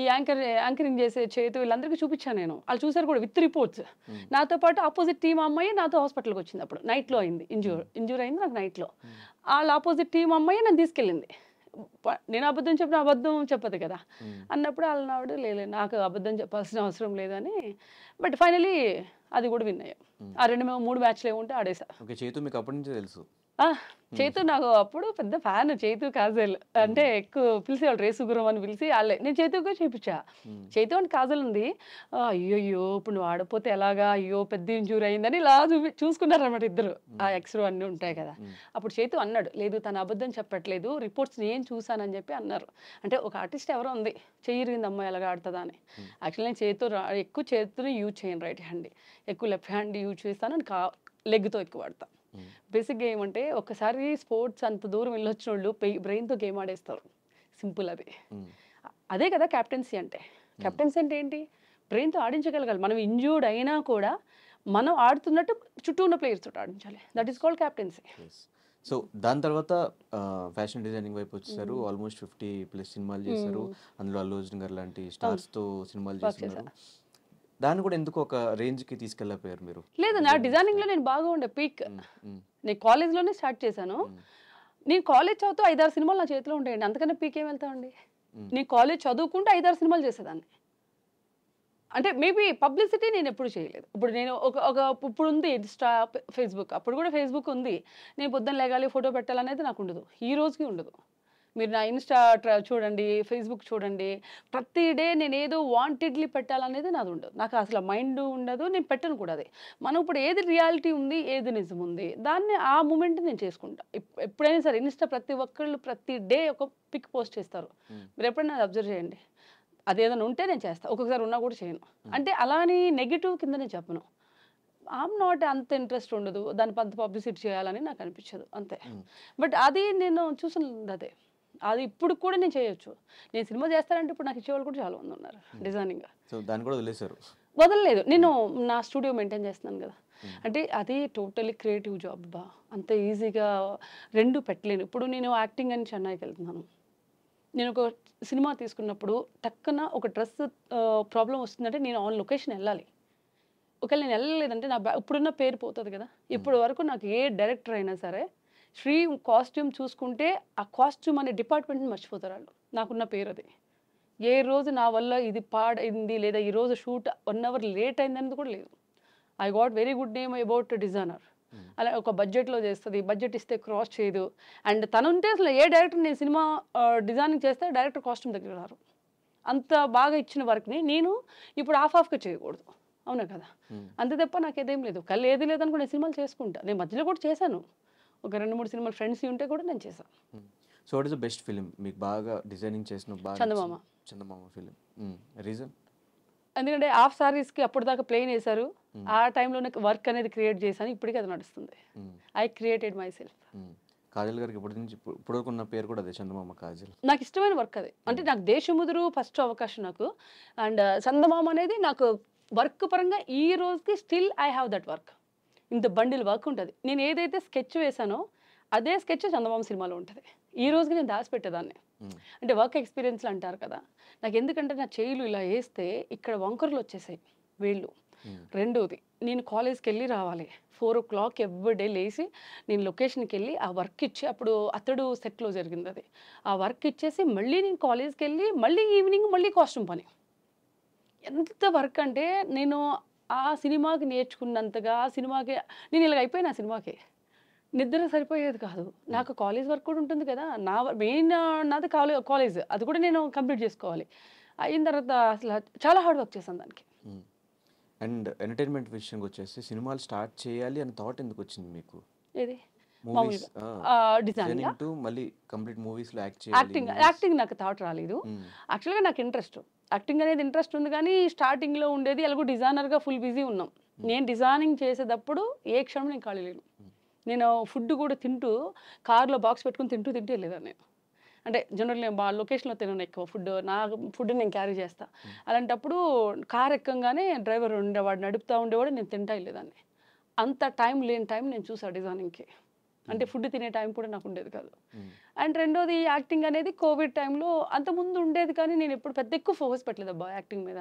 ఈ యాంకరింగ్ చేసే చేతు వీళ్ళందరికీ చూపించాను నేను. వాళ్ళు చూసారు కూడా విత్ రిపోర్ట్స్. నాతో పాటు ఆపోజిట్ టీం అమ్మాయి నాతో హాస్పిటల్కి వచ్చింది. అప్పుడు నైట్లో అయింది, ఇంజూర్ అయింది నాకు నైట్లో. వాళ్ళ ఆపోజిట్ టీం అమ్మాయి నన్ను తీసుకెళ్ళింది. నేను అబద్ధం చెప్పిన అబద్ధం చెప్పదు కదా అన్నప్పుడు వాళ్ళ నాడు లేదు నాకు అబద్ధం చెప్పాల్సిన అవసరం లేదని. బట్ ఫైనలీ అది కూడా విన్ అయ్యాం. ఆ 2-3 మ్యాచ్లు ఏముంటే ఆడేసా. ఓకే, చైతు మీకు అప్పటి నుంచే తెలుసు. చైతు నాకు అప్పుడు పెద్ద ఫ్యాన్. చైతు కాజల్ అంటే ఎక్కువ పిలిచేవాళ్ళు, రేసుగురం అని పిలిచి వాళ్ళే. నేను చైతుగా చేయించా. చైతు అని కాజల్ ఉంది. అయ్యో ఇప్పుడు నువ్వు ఆడపోతే ఎలాగా, అయ్యో పెద్ద ఇంజూరీ అయిందని ఇలా చూసుకున్నారన్నమాట ఇద్దరు. ఆ ఎక్స్రో అన్నీ ఉంటాయి కదా. అప్పుడు చైతు అన్నాడు లేదు తను అబద్ధం చెప్పట్లేదు, రిపోర్ట్స్ నేను చూసానని చెప్పి అన్నారు. అంటే ఒక ఆర్టిస్ట్ ఎవరో ఉంది చెయ్యిరిగింది అమ్మాయి ఎలాగా ఆడుతుందా అని. యాక్చువల్లీ నేను ఎక్కువ చేతుని యూజ్ చేయను, రైట్ హ్యాండ్ ఎక్కువ లెఫ్ట్ హ్యాండ్ యూజ్ చేస్తాను. లెగ్తో ఎక్కువ ఆడతాను. బేసిక్గా ఏమంటే ఒకసారి స్పోర్ట్స్ అంత దూరం వెళ్ళొచ్చిన వాళ్ళు బ్రెయిన్తో గేమ్ ఆడేస్తారు. సింపుల్ అది. అదే కదా క్యాప్టెన్సీ అంటే. క్యాప్టెన్సీ అంటే ఏంటి? బ్రెయిన్తో ఆడించగలగాలి. మనం ఇంజూర్డ్ అయినా కూడా మనం ఆడుతున్నట్టు చుట్టూ ఉన్న ప్లేయర్స్ తోటి ఆడించాలి. That is called captaincy. So దాని తర్వాత ఫ్యాషన్ డిజైనింగ్ వైపు వచ్చేసారు. ఆల్మోస్ట్ 50+ సినిమాలు చేశారు. అందులో అల్లు అర్జున్ గారు లాంటి స్టార్స్తో సినిమాలు చేస్తున్నారు. దాన్ని కూడా ఎందుకు ఒక రేంజ్కి తీసుకెళ్ళిపోయారు మీరు? లేదు, నా డిజైనింగ్లో నేను బాగా ఉండే పీక్. నేను కాలేజ్లోనే స్టార్ట్ చేశాను. నేను కాలేజ్ చదువుతూ 5-6 సినిమాలు నా చేతిలో ఉంటాయండి. అంతకన్నా పీక్ ఏం వెళ్తామండి. నేను కాలేజ్ చదువుకుంటూ 5-6 సినిమాలు చేసేదాన్ని. అంటే మేబీ పబ్లిసిటీ నేను ఎప్పుడు చేయలేదు. ఇప్పుడు నేను ఇప్పుడు ఉంది ఇన్స్టా, ఫేస్బుక్. అప్పుడు కూడా ఫేస్బుక్ ఉంది. నేను పొద్దున్న లేగాలి ఫోటో పెట్టాలనేది నాకు ఉండదు, ఈ రోజుకి ఉండదు. మీరు నా ఇన్స్టా చూడండి, ఫేస్బుక్ చూడండి, ప్రతి డే నేను ఏదో వాంటెడ్లీ పెట్టాలనేది నాది ఉండదు. నాకు అసలు మైండ్ ఉండదు, నేను పెట్టను కూడా. అది మనం ఇప్పుడు ఏది రియాలిటీ ఉంది, ఏది నిజం ఉంది, దాన్ని ఆ మూమెంట్ నేను చేసుకుంటా. ఎప్పుడైనా సరే ఇన్స్టా ప్రతి ఒక్కళ్ళు ప్రతి డే ఒక పిక్ పోస్ట్ చేస్తారు. మీరు ఎప్పుడైనా అబ్జర్వ్ చేయండి. అదేదైనా ఉంటే నేను చేస్తాను, ఒక్కొక్కసారి ఉన్నా కూడా చేయను. అంటే అలాని నెగిటివ్ కింద నేను చెప్పను. ఐఎమ్ నాట్ అంత ఇంట్రెస్ట్ ఉండదు దాని అంత పబ్లిసిటీ చేయాలని నాకు అనిపించదు అంతే. బట్ అది నేను చూసినది అదే. అది ఇప్పుడు కూడా నేను చేయొచ్చు. నేను సినిమా చేస్తానంటే ఇప్పుడు నాకు ఇచ్చేవాళ్ళు కూడా చాలా మంది ఉన్నారు డిజైనింగ్. సో దాన్ని కూడా వదిలేశారు? వదలలేదు. నేను నా స్టూడియో మెయింటైన్ చేస్తున్నాను కదా. అంటే అది టోటలీ క్రియేటివ్ జాబ్ బా. అంత ఈజీగా రెండు పెట్టలేను. ఇప్పుడు నేను యాక్టింగ్ అని చెన్నైకి వెళ్తున్నాను. నేను ఒక సినిమా తీసుకున్నప్పుడు టక్కున ఒక డ్రెస్ ప్రాబ్లం వస్తుందంటే నేను ఆన్ లొకేషన్ వెళ్ళాలి. ఒకవేళ నేను వెళ్ళలేదంటే నా ఇప్పుడున్న పేరు పోతుంది కదా. ఇప్పటి వరకు నాకు ఏ డైరెక్టర్ అయినా సరే శ్రీ కాస్ట్యూమ్ చూసుకుంటే ఆ కాస్ట్యూమ్ అనే డిపార్ట్మెంట్ని మర్చిపోతారు వాళ్ళు. నాకున్న పేరు అది. ఏ రోజు నా వల్ల ఇది పాడైంది లేదా ఈరోజు షూట్ 1 hour లేట్ అయిందనేది కూడా లేదు. I got very good name about designer. అలా ఒక బడ్జెట్లో చేస్తుంది, బడ్జెట్ ఇస్తే క్రాస్ చేయదు. అండ్ తనుంటే అసలు ఏ డైరెక్టర్ నేను సినిమా డిజైనింగ్ చేస్తే డైరెక్టర్ కాస్ట్యూమ్ దగ్గర రారు. అంత బాగా ఇచ్చిన వర్క్ని నేను ఇప్పుడు హాఫ్గా చేయకూడదు, అవునా కదా. అంతే తప్ప నాకు ఏదేం లేదు. కళ్ళు ఏది లేదనుకో నేను సినిమాలు చేసుకుంటా. నేను మధ్యలో కూడా చేశాను, ఒక 2-3 సినిమాలు ఫ్రెండ్స్ ఉంటే కూడా నేను చేశాను. So what is the best film మీకు బాగా డిజైనింగ్ చేసిన? బాగా చందమామ ఫిలిం. రీజన్? ఎందుకంటే హాఫ్ సారీస్కి అప్పటిదాకా ప్లేన్ వేశారు. ఆ టైంలోనే వర్క్ అనేది క్రియేట్ చేశాను. ఇప్పటికీ అది నడుస్తుంది. I created my self. Kajal గారికి ఇప్పుడు ఉన్న పేరు కూడా అదే, చందమామ కాజల్. నాకు ఇష్టమైన వర్క్ అది. అంటే నాకు దేశముదురు ఫస్ట్ అవకాశం నాకు. అండ్ చందమామ అనేది నాకు వర్క్ పరంగా ఈ రోజుకి still I have that work. ఇంత బండిల్ వర్క్ ఉంటుంది. నేను ఏదైతే స్కెచ్ వేసానో అదే స్కెచ్ చందమామ సినిమాలో ఉంటుంది. ఈ రోజుకి నేను దాచిపెట్టేదాన్ని. అంటే వర్క్ ఎక్స్పీరియన్స్లు అంటారు కదా. నాకు ఎందుకంటే నా చేయిలు ఇలా వేస్తే ఇక్కడ వంకర్లు వచ్చేసాయి వేళ్ళు. రెండోది నేను కాలేజ్కి వెళ్ళి రావాలి. 4 o'clock ఎవ్రీడే లేచి నేను లొకేషన్కి వెళ్ళి ఆ వర్క్ ఇచ్చి, అప్పుడు అతడు సెట్లో జరిగింది అది, ఆ వర్క్ ఇచ్చేసి మళ్ళీ నేను కాలేజ్కి వెళ్ళి మళ్ళీ ఈవినింగ్ మళ్ళీ కాస్ట్యూమ్ పని. ఎంత వర్క్ అంటే నేను ఆ సినిమాకి నేర్చుకున్నంతగా ఆ సినిమాకి నేను ఇలాగ అయిపోయినా ఆ సినిమాకి నిద్ర సరిపోయేది కాదు. నాకు కాలేజ్ వర్క్ కూడా ఉంటుంది కదా. నా మెయిన్ నాది కాలేజ్, అది కూడా నేను కంప్లీట్ చేసుకోవాలి. అయిన తర్వాత అసలు చాలా హార్డ్ వర్క్ చేశాను దానికి. అండ్ ఎంటర్టైన్మెంట్ విషయంకి వచ్చేసి సినిమాలు స్టార్ట్ చేయాలి అని థాట్ ఎందుకు వచ్చింది మీకు? ఏది డిజైనింగ్ టు మళ్ళీ కంప్లీట్ మూవీస్లో యాక్టింగ్ నాకు థాట్ రాలేదు. యాక్చువల్గా నాకు ఇంట్రెస్ట్, యాక్టింగ్ అనేది ఇంట్రెస్ట్ ఉంది. కానీ స్టార్టింగ్లో ఉండేది ఎలాగో డిజైనర్గా ఫుల్ బిజీ ఉన్నాం. నేను డిజైనింగ్ చేసేటప్పుడు ఏ క్షణం నేను ఖాళీ లేను. నేను ఫుడ్ కూడా తింటూ కార్లో బాక్స్ పెట్టుకుని తింటూ వెళ్ళేదాన్ని నేను. అంటే జనరల్ నేను లొకేషన్లో తినను ఎక్కువ ఫుడ్, నా ఫుడ్ నేను క్యారీ చేస్తాను. అలాంటప్పుడు కార్ ఎక్కంగానే డ్రైవర్ ఉండేవాడు, నడుపుతూ ఉండేవాడు, నేను తింటా వెళ్ళేదాన్ని. అంత టైం లేని టైం నేను చూసా డిజైనింగ్కి. అంటే ఫుడ్ తినే టైం కూడా నాకు ఉండేది కాదు. అండ్ రెండోది యాక్టింగ్ అనేది కోవిడ్ టైంలో అంతకుముందు ఉండేది, కానీ నేను ఎప్పుడు పెద్ద ఎక్కువ ఫోకస్ పెట్టలేదు అబ్బా యాక్టింగ్ మీద.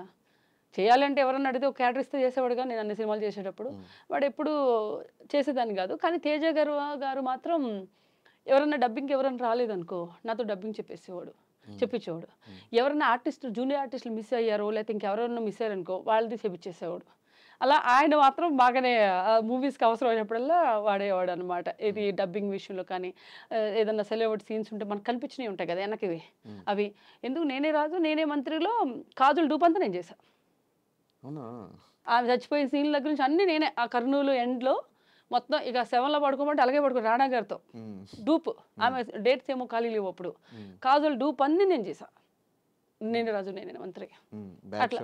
చేయాలంటే ఎవరన్నా అడిగితే ఒక క్యారెక్టర్ ఇస్తే చేసేవాడుగా నేను అన్ని సినిమాలు చేసేటప్పుడు. వాడు ఎప్పుడు చేసేదాన్ని కాదు. కానీ తేజ గారు మాత్రం ఎవరన్నా డబ్బింగ్కి ఎవరైనా రాలేదనుకో నాతో డబ్బింగ్ చెప్పించేవాడు. ఎవరైనా ఆర్టిస్టులు జూనియర్ ఆర్టిస్టులు మిస్ అయ్యారో లేకపోతే ఇంకెవరైనా మిస్ అయ్యారనుకో వాళ్ళది చేపించేసేవాడు. అలా ఆయన మాత్రం బాగానే మూవీస్కి అవసరమైనప్పుడల్లా వాడేవాడు అనమాట. ఇది డబ్బింగ్ విషయంలో కానీ ఏదన్నా సెలబ్రిటీ సీన్స్ ఉంటే మనకు కనిపించినవి ఉంటాయి కదా వెనక్కి, అవి ఎందుకు నేనే రాజు నేనే మంత్రిలో కాజల్ డూప్ అంతా నేను చేశాను. ఆమె చచ్చిపోయిన సీన్ల దగ్గర నుంచి అన్నీ నేనే. ఆ కర్నూలు ఎండ్లో మొత్తం ఇక 7లో పడుకోమంటే అలాగే పడుకో రాణా గారితో డూప్. ఆమె డేట్స్ ఏమో ఖాళీ లేవు అప్పుడు. కాజల్ డూప్ అన్నీ నేను చేశా. నేనే రాజు నేనే మంత్రి అట్లా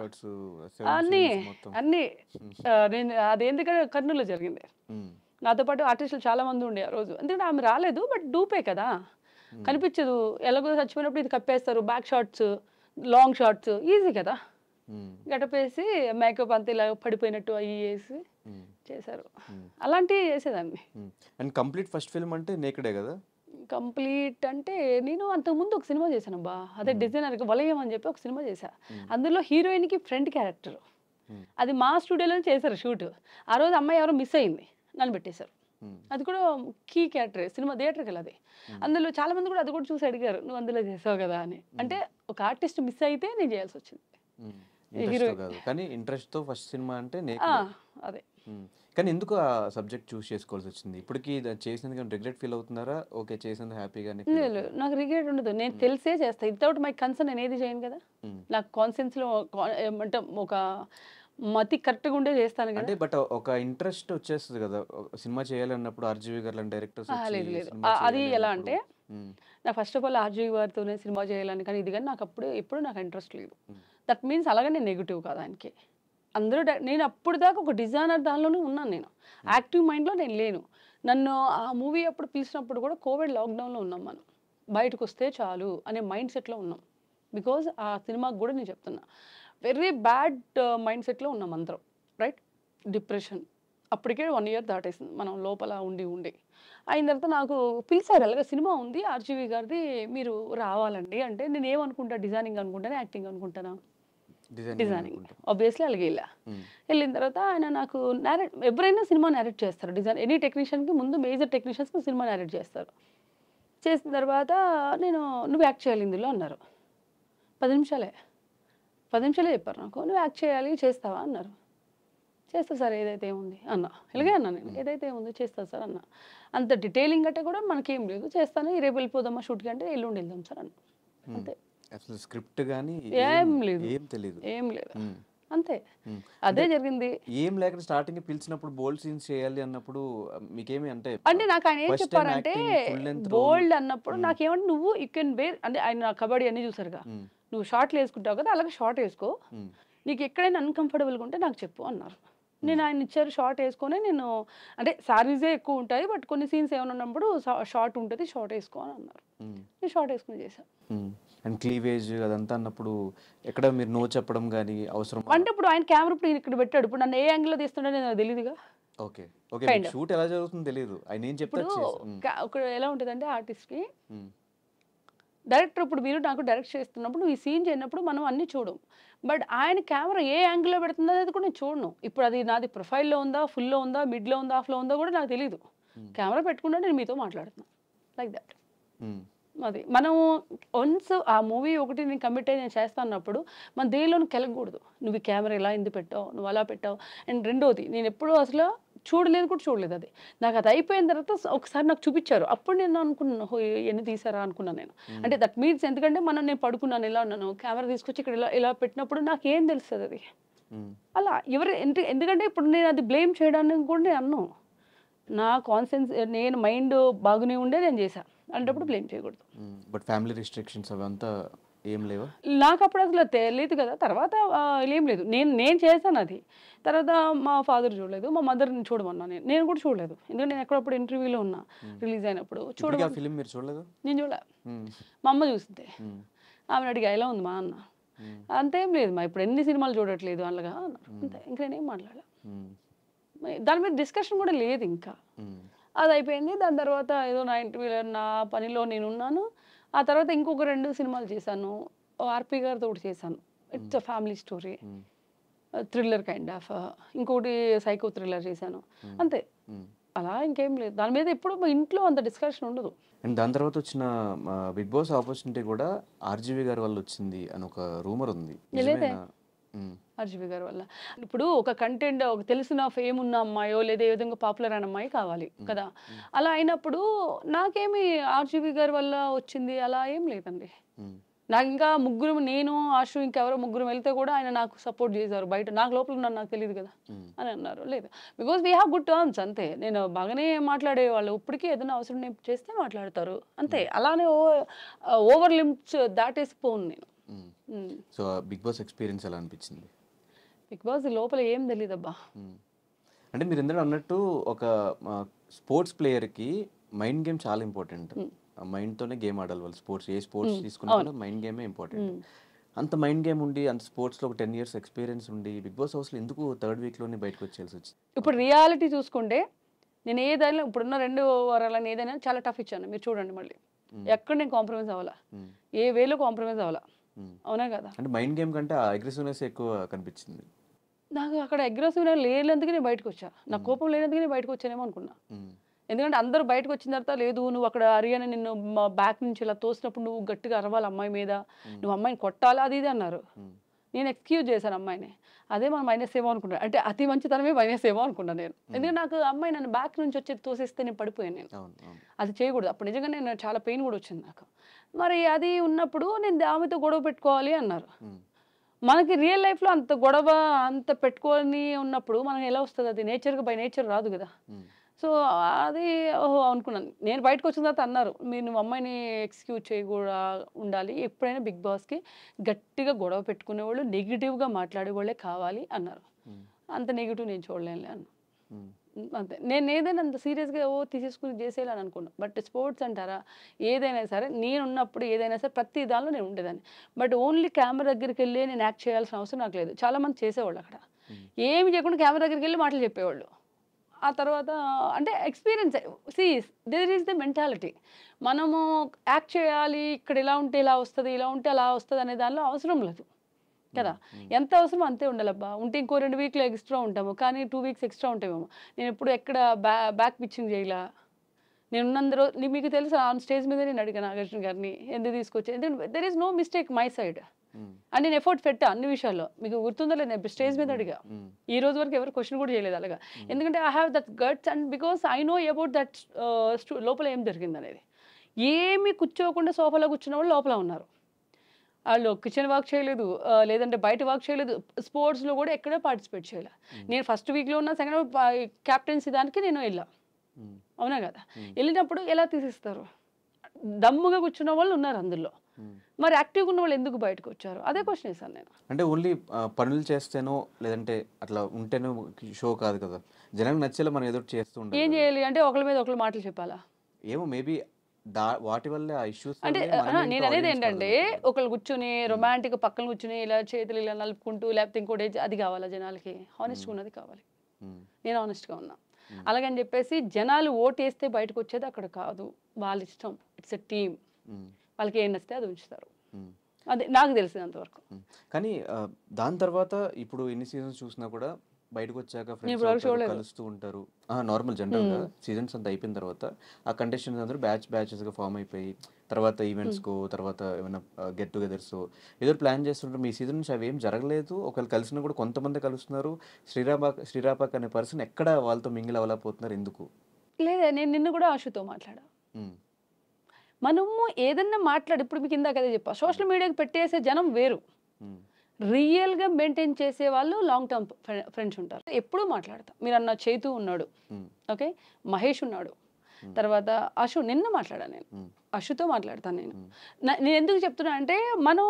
అన్నీ అన్నీ నేను అది ఎందుకంటే కర్నూలులో జరిగింది. నాతో పాటు ఆర్టిస్టులు చాలా మంది ఉండే ఆ రోజు. ఎందుకంటే ఆమె రాలేదు, బట్ డూపే కదా కనిపించదు. ఎలాగో చచ్చిపోయినప్పుడు ఇది కప్పేస్తారు, back shots long shots easy కదా. గడపేసి మేకప్ అంతా ఇలా పడిపోయినట్టు అవి వేసి చేశారు. అలాంటివి చేసేదాన్ని. అండ్ కంప్లీట్ ఫస్ట్ ఫిల్మ్ అంటే నేకడే కదా? కంప్లీట్ అంటే నేను అంతకుముందు ఒక సినిమా చేశాను అబ్బా, అదే డిజైనర్కి వలయం అని చెప్పి ఒక సినిమా చేశా. అందులో హీరోయిన్కి ఫ్రంట్ క్యారెక్టర్. అది మా స్టూడియోలోనే చేశారు షూట్. ఆ రోజు అమ్మాయి ఎవరో మిస్ అయింది, నన్ను పెట్టేశారు. అది కూడా కీ క్యారెక్టర్, సినిమా థియేటర్కి వెళ్ళదు. అందులో చాలా మంది కూడా అది కూడా చూసి అడిగారు నువ్వు అందులో చేసావు కదా అని. అంటే ఒక ఆర్టిస్ట్ మిస్ అయితే నేను చేయాల్సి వచ్చింది. కానీ ఇంట్రెస్ట్ తో ఫస్ట్ సినిమా అంటే అదే. కానీ ఎందుకు ఆ సబ్జెక్ట్ చూస్ చేసుకోవాల్సి వచ్చింది? ఇప్పటికి చేసినందుకు రిగ్రెట్ ఫీల్ అవుతున్నారా? ఓకే చేసినందుకు హ్యాపీగా? లేదు, నాకు రిగ్రెట్ ఉండదు. నేను తెలిసే చేస్తా. వితౌట్ మై కన్సర్న్ నేను ఏది చేయను కదా. నాకు కాన్సెన్స్లో అంటే ఒక మతి కరెక్ట్గా ఉండే చేస్తాను కదా. అంటే బట్ ఒక ఇంట్రెస్ట్ వచ్చేస్తుంది కదా సినిమా చేయాలన్నప్పుడు. ఆర్జీవి గారు లాంటి డైరెక్టర్స్ లేదు లేదు, అది ఎలా అంటే నాకు ఫస్ట్ ఆఫ్ ఆల్ ఆర్జీవి గారితోనే సినిమా చేయాలని, కానీ ఇది కానీ నాకు ఎప్పుడు నాకు ఇంట్రెస్ట్ లేదు. దట్ మీన్స్ అలాగే నేను నెగిటివ్ కాదు ఆయనకి. అందరూ నేను అప్పుడు దాకా ఒక డిజైనర్ దానిలోనే ఉన్నాను. నేను యాక్టివ్ మైండ్లో నేను లేను. నన్ను ఆ మూవీ అప్పుడు పిలిచినప్పుడు కూడా కోవిడ్ లాక్డౌన్లో ఉన్నాం మనం. బయటకు వస్తే చాలు అనే మైండ్ సెట్లో ఉన్నాం. బికాజ్ ఆ సినిమాకి కూడా నేను చెప్తున్నా వెరీ బ్యాడ్ మైండ్ సెట్లో ఉన్నాం అందరం, రైట్? డిప్రెషన్ అప్పటికే 1 year దాటేసింది మనం లోపల ఉండి అయిన తర్వాత నాకు పిలిచారు, అలాగే సినిమా ఉంది ఆర్జీవి గారిది, మీరు రావాలండి అంటే నేను ఏమనుకుంటా, డిజైనింగ్ అనుకుంటానా యాక్టింగ్ అనుకుంటానా? డిజైనింగ్ ఆబ్వియస్లీ అలాగే వెళ్ళిన తర్వాత ఆయన నాకు ఎవరైనా సినిమా నేరేట్ చేస్తారు. ఎనీ టెక్నీషియన్కి ముందు మేజర్ టెక్నీషియన్స్కి సినిమా నేరేట్ చేస్తారు. చేసిన తర్వాత నువ్వు యాక్ట్ చేయాలి ఇందులో అన్నారు. 10 నిమిషాలే చెప్పారు నాకు. నువ్వు యాక్ట్ చేయాలి, చేస్తావా అన్నారు. చేస్తా సార్, ఏదైతే ఏముంది అన్నా. ఇలాగే అన్నా నేను, ఏదైతే ఏముంది చేస్తా సార్ అన్నా. అంత డీటెయిలింగ్ అంటే కూడా మనకేం లేదు, చేస్తాను, రేపు వెళ్ళిపోదామా షూట్కి అంటే ఎల్లుండి వెళ్దాం సార్ అన్న. అంతే. అసలు స్క్రిప్ట్ కానీ ఏం లేదు, ఏం లేదు, అంతే. అదే జరిగింది. ఏం లేక స్టార్టింగ్ పిలిచినప్పుడు బోల్డ్ సీన్స్ చేయాలి అన్నప్పుడు మీకేమి అంటే నాకు ఆయన ఏం చెప్పారంటే బోల్డ్ అన్నప్పుడు నాకేమంటే నువ్వు యూ కెన్ బేర్ అంటే ఆయన కబడ్డీ అన్ని చూసారుగా, నువ్వు షార్ట్లు వేసుకుంటావు కదా అలాగే షార్ట్ వేసుకో, నీకు ఎక్కడైనా అన్కంఫర్టబుల్గా ఉంటే నాకు చెప్పు అన్నారు. నేను ఆయన ఇచ్చారు షార్ట్ వేసుకొని నేను అంటే సారీసే ఎక్కువ ఉంటాయి, బట్ కొన్ని సీన్స్ ఏమైనా ఉన్నప్పుడు షార్ట్ ఉంటుంది, షార్ట్ వేసుకో అని అన్నారు. నేను షార్ట్ వేసుకుని చేశాను. అండ్ క్లీవేజ్ అదంతా అన్నప్పుడు ఎక్కడ మీరు నో చెప్పడం కానీ అవసరం అంటే ఇప్పుడు ఆయన కెమెరా ఇప్పుడు ఇక్కడ పెట్టాడు, ఇప్పుడు నన్ను ఏ యాంగిల్లో తీస్తుండే నాకు తెలియదుగా. ఓకే ఓకే, షూట్ ఎలా జరుగుతుందో తెలియదు, ఆయన ఏం చెప్తాడు. ఒక ఎలా ఉంటుందంటే ఆర్టిస్ట్కి డైరెక్టర్ ఇప్పుడు మీరు నాకు డైరెక్ట్ చేస్తున్నప్పుడు నువ్వు ఈ సీన్ చేయనప్పుడు మనం అన్ని చూడం, బట్ ఆయన కెమెరా ఏ యాంగిల్లో పెడుతుందో అనేది కూడా నేను చూడను. ఇప్పుడు అది నాది ప్రొఫైల్లో ఉందా, ఫుల్లో ఉందా, మిడ్లో ఉందా, ఆఫ్లో ఉందా కూడా నాకు తెలియదు. కెమెరా పెట్టుకున్నా నేను మీతో మాట్లాడుతున్నాను లైక్ దట్. అది మనం వన్స్ ఆ మూవీ ఒకటి నేను కమిట్ అయ్యి నేను చేస్తాను అన్నప్పుడు మన దేనిలోనూ కెలగకూడదు. నువ్వు ఈ కెమెరా ఇలా ఎందుకు పెట్టావు, నువ్వు అలా పెట్టావు. అండ్ రెండోది నేను ఎప్పుడూ అసలు చూడలేదు అది. నాకు అది అయిపోయిన తర్వాత ఒకసారి నాకు చూపించారు, అప్పుడు నేను అనుకున్నాను ఎన్ని తీసారా అనుకున్నాను నేను. అంటే దట్ మీన్స్ ఎందుకంటే నేను పడుకున్నాను, ఇలా ఉన్నాను, కెమెరా తీసుకొచ్చి ఇక్కడ ఇలా పెట్టినప్పుడు నాకేం తెలుస్తుంది అది అలా ఎందుకంటే ఇప్పుడు నేను అది బ్లేమ్ చేయడానికి కూడా నేను అన్నాను. నా కాన్సెన్స్ నేను మైండ్ బాగునే ఉండే నేను చేశాను అంటప్పుడు బ్లేమ్ చేయకూడదు. బట్ ఫ్యామిలీ రిస్ట్రిక్షన్స్ అవంతా ఏం లేవా? నాకు అప్పుడు అసలు తెలియదు కదా. తర్వాత ఏం లేదు, నేను చేశాను అది. తర్వాత మా ఫాదర్ చూడలేదు, మా మదర్ని చూడమన్నా, నేను కూడా చూడలేదు. ఎందుకంటే నేను ఎక్కడప్పుడు ఇంటర్వ్యూలో ఉన్నా రిలీజ్ అయినప్పుడు. ఫిల్మ్ మీరు చూడలేదు? నేను చూడలే, మా అమ్మ చూసింది. ఆమెను అడిగా ఎలా ఉంది మా అన్న, అంతేం లేదు మా ఇప్పుడు ఎన్ని సినిమాలు చూడట్లేదు అలాగా అన్నారు. అంతే, ఇంక నేనేం మాట్లాడలే. దాని మీద డిస్కషన్ కూడా లేదు ఇంకా. అది అయిపోయింది. దాని తర్వాత ఏదో నా ఇంటర్వ్యూలో నా పనిలో నేనున్నాను. ఆ తర్వాత ఇంకొక 2 సినిమాలు చేశాను. ఆర్‌పి గారితో ఒకటి చేశాను. It's a family story. Thriller kind of. ఇంకోటి సైకో థ్రిల్లర్ చేశాను. అంతే. అలా ఇంకేం లేదు. దాని మీద ఎప్పుడు మా ఇంట్లో అంత డిస్కషన్ ఉండదు. అండ్ దాని తర్వాత వచ్చిన బిగ్ బాస్ ఆపర్చునిటీ కూడా ఆర్జీవి గారి వల్ల వచ్చింది అని ఒక రూమర్ ఉంది. లేదే ఆర్‌జీవి గారి వల్ల. ఇప్పుడు ఒక కంటెంట్ ఒక తెలిసిన ఫేమ్ ఉన్న అమ్మాయో లేదా ఏ విధంగా పాపులర్ అయిన అమ్మాయి కావాలి కదా! అలా అయినప్పుడు నాకేమి ఆర్‌జీవి గారి వల్ల వచ్చింది అలా ఏం లేదండి. నాకు ఇంకా ముగ్గురు నేను, ఆషు ఇంకెవరో ముగ్గురం వెళ్తే కూడా ఆయన నాకు సపోర్ట్ చేశారు. బయట నాకు లోపల ఉన్నాను నాకు తెలియదు కదా అని అన్నారు. లేదు because we have good terms అంతే. నేను బాగానే మాట్లాడేవాళ్ళు. ఇప్పటికీ ఏదైనా అవసరం చేస్తే మాట్లాడతారు అంతే. అలానే ఓవర్ లిమిట్స్ దాటేసి పోను నేను. సో బిగ్ బాస్ ఎక్స్పీరియన్స్ ఎలా అనిపించింది? బిగ్ బాస్ లోపల ఏం తెలియదబ్బా. అంటే మీరు ఎందుకంటే అన్నట్టు ఒక స్పోర్ట్స్ ప్లేయర్కి మైండ్ గేమ్ చాలా ఇంపార్టెంట్. మైండ్తోనే గేమ్ ఆడాలి వాళ్ళు. ఏ స్పోర్ట్స్ తీసుకున్నా కూడా మైండ్ గేమే ఇంపార్టెంట్. అంత మైండ్ గేమ్ ఉండి అంత స్పోర్ట్స్లో ఒక 10 years ఎక్స్పీరియన్స్ ఉండి బిగ్ బాస్ హౌస్లో ఎందుకు 3rd weekలోనే బయటకు వచ్చేయాల్సి వచ్చింది? ఇప్పుడు రియాలిటీ చూసుకుంటే నేను ఏదైనా ఇప్పుడున్న 2 వారాలని ఏదైనా చాలా టఫ్ ఇచ్చాను. మీరు చూడండి మళ్ళీ ఎక్కడ నేను కాంప్రమైజ్ అవ్వాలా, ఏ వేలో కాంప్రమైజ్ అవ్వాలా, అవునా కదా? అంటే మైండ్ గేమ్ కంటే అగ్రెసివ్నెస్ ఎక్కువ కనిపించింది నాకు. అక్కడ అగ్రెసివ్ లేనందుకు నేను బయటకు వచ్చా. నా కోపం లేనందుకు నేను బయటకు వచ్చానేమో అనుకున్నా. ఎందుకంటే అందరూ బయటకు వచ్చిన తర్వాత లేదు నువ్వు అక్కడ అరియాని నిన్ను బ్యాక్ నుంచి ఇలా తోసినప్పుడు నువ్వు గట్టిగా అరవాలి అమ్మాయి మీద, నువ్వు అమ్మాయిని కొట్టాలి అది ఇది అన్నారు. నేను ఎక్స్క్యూజ్ చేశాను అమ్మాయిని. అదే మనం మైనస్ ఏమో అనుకున్నాను. అంటే అతి మంచితనమే మైనస్ ఏమో అనుకున్నాను నేను. ఎందుకంటే నాకు అమ్మాయి నన్ను బ్యాక్ నుంచి వచ్చి తోసేస్తే నేను పడిపోయాను. నేను అది చేయకూడదు. అప్పుడు నిజంగా నేను చాలా పెయిన్ కూడా వచ్చింది నాకు. మరి అది ఉన్నప్పుడు నేను ఆమెతో గొడవ పెట్టుకోవాలి అన్నారు. మనకి రియల్ లైఫ్లో అంత గొడవ అంత పెట్టుకొని ఉన్నప్పుడు మనకి ఎలా వస్తుంది? అది నేచర్గా బై నేచర్ రాదు కదా. సో అది ఓహో అనుకున్నాను. నేను బయటకు వచ్చిన తర్వాత అన్నారు మీరు నువ్వు అమ్మాయిని ఎక్స్క్యూజ్ చేయకూడా ఉండాలి. ఎప్పుడైనా బిగ్ బాస్కి గట్టిగా గొడవ పెట్టుకునేవాళ్ళు నెగిటివ్గా మాట్లాడేవాళ్ళే కావాలి అన్నారు. అంత నెగిటివ్ నేను చూడలేనులే అన్న. అంతే. నేను ఏదైనా అంత సీరియస్గా తీసేసుకుని చేసేయాలని అనుకున్నాను. బట్ స్పోర్ట్స్ అంటారా ఏదైనా సరే నేనున్నప్పుడు ఏదైనా సరే ప్రతి దానిలో నేను ఉండేదాన్ని. బట్ ఓన్లీ కెమెరా దగ్గరికి వెళ్ళి నేను యాక్ట్ చేయాల్సిన అవసరం నాకు లేదు. చాలామంది చేసేవాళ్ళు అక్కడ ఏమి చేయకుండా కెమెరా దగ్గరికి వెళ్ళి మాటలు చెప్పేవాళ్ళు. ఆ తర్వాత అంటే experience there is the mentality. మనము యాక్ట్ చేయాలి ఇక్కడ ఇలా ఉంటే ఇలా వస్తుంది ఇలా ఉంటే అలా వస్తుంది అనే దానిలో అవసరం లేదు కదా. ఎంత అవసరం అంతే ఉండాలబ్బా. ఉంటే ఇంకో 2 weeks ఎక్స్ట్రా ఉంటాము కానీ 2 weeks ఎక్స్ట్రా ఉంటామేమో. నేను ఎప్పుడు ఎక్కడ బ్యాక్ పిచ్చింగ్ చేయలా. నేను ఉన్నంత రోజు మీకు తెలుసు ఆన్ స్టేజ్ మీద నేను అడిగాను నాగార్జున గారిని ఎందుకు తీసుకొచ్చి. ఎందుకంటే there is no mistake my side and నేను ఎఫర్ట్ పెట్టా అన్ని విషయాల్లో. మీకు గుర్తుందో లేదు నేను స్టేజ్ మీద అడిగా. ఈ రోజు వరకు ఎవరు క్వశ్చన్ కూడా చేయలేదు అలాగా. ఎందుకంటే I have that guts and because I know about that లోపల ఏం జరిగింది అనేది. ఏమి కూర్చోకుండా సోఫాలో కూర్చున్న వాళ్ళు లోపల ఉన్నారు. వాళ్ళు కిచెన్ వర్క్ చేయలేదు లేదంటే బయట వర్క్ చేయలేదు. స్పోర్ట్స్లో కూడా ఎక్కడ పార్టిసిపేట్ చేయలేదు. నేను ఫస్ట్ వీక్లో ఉన్న సెకండ్ క్యాప్టెన్సీ దానికి నేను వెళ్ళా. అవునా కదా. వెళ్ళినప్పుడు ఎలా తీసిస్తారు? దమ్ముగా కూర్చున్న వాళ్ళు ఉన్నారు అందులో. మరి యాక్టివ్గా ఉన్న వాళ్ళు ఎందుకు బయటకు వచ్చారు? అదే క్వశ్చన్ వేసాను నేను. అంటే ఓన్లీ పనులు చేస్తేనో లేదంటే అట్లా ఉంటేనో షో కాదు కదా. జనానికి నచ్చేలా మనం ఏదో చేస్తూ ఉంటాం. ఏం చేయాలి అంటే ఒకరి మీద ఒకరు మాటలు చెప్పాలా? ఏమో మేబీ వాటి వల్ల ఆ ఇష్యూస్. అంటే నేను అనేది ఏంటంటే ఒకళ్ళు కూర్చుని రొమాంటిక్ పక్కన కూర్చుని ఇలా చేతులు ఇలా నలుపుకుంటూ లేకపోతే ఇంకోటి అది కావాలా జనాలకి? హానెస్ట్గా ఉన్నది కావాలి. నేను హానెస్ట్గా ఉన్నా. అలాగని చెప్పేసి జనాలు ఓటేస్తే బయటకు వచ్చేది అక్కడ కాదు. వాళ్ళ ఇష్టం. It's a team. వాళ్ళకి ఏం నచ్చితే అది ఉంచుతారు. అదే నాకు తెలిసినంతవరకు. కానీ దాని తర్వాత ఇప్పుడు ఎన్ని సీజన్స్ చూసినా కూడా బయటకు వచ్చాక ఫ్రెండ్స్ కలుస్తూ ఉంటారు. నార్మల్ జనరల్గా సీజన్స్ అంతా అయిపోయిన తర్వాత ఆ కంటెస్టెంట్స్ అందరూ బ్యాచెస్గా ఫామ్ అయిపోయి తర్వాత ఈవెంట్స్కో తర్వాత ఏమైనా గెట్ టుగెదర్స్ ఏదో ప్లాన్ చేస్తుంటారు. మీ సీజన్ నుంచి అవి ఏం జరగలేదు. ఒకవేళ కలిసినా కూడా కొంతమంది కలుస్తున్నారు. శ్రీరాపాక్ అనే పర్సన్ ఎక్కడ వాళ్ళతో మింగిల్ అవ్వలేకపోతున్నారు ఎందుకు? లేదా నేను నిన్ను కూడా ఆశుతో మాట్లాడా. మనము ఏదన్నా మాట్లాడి ఇప్పుడు మీకు ఇందాక అదే చెప్పా సోషల్ మీడియాకి పెట్టేసే జనం వేరు. రియల్గా మెయింటైన్ చేసే వాళ్ళు లాంగ్ టర్మ్ ఫ్రెండ్స్ ఉంటారు. ఎప్పుడూ మాట్లాడతా. మీరు అన్న చైతు ఉన్నాడు, ఓకే, మహేష్ ఉన్నాడు, తర్వాత అశు నిన్న మాట్లాడాను నేను. అశుతో మాట్లాడతాను నేను ఎందుకు చెప్తున్నా అంటే మనం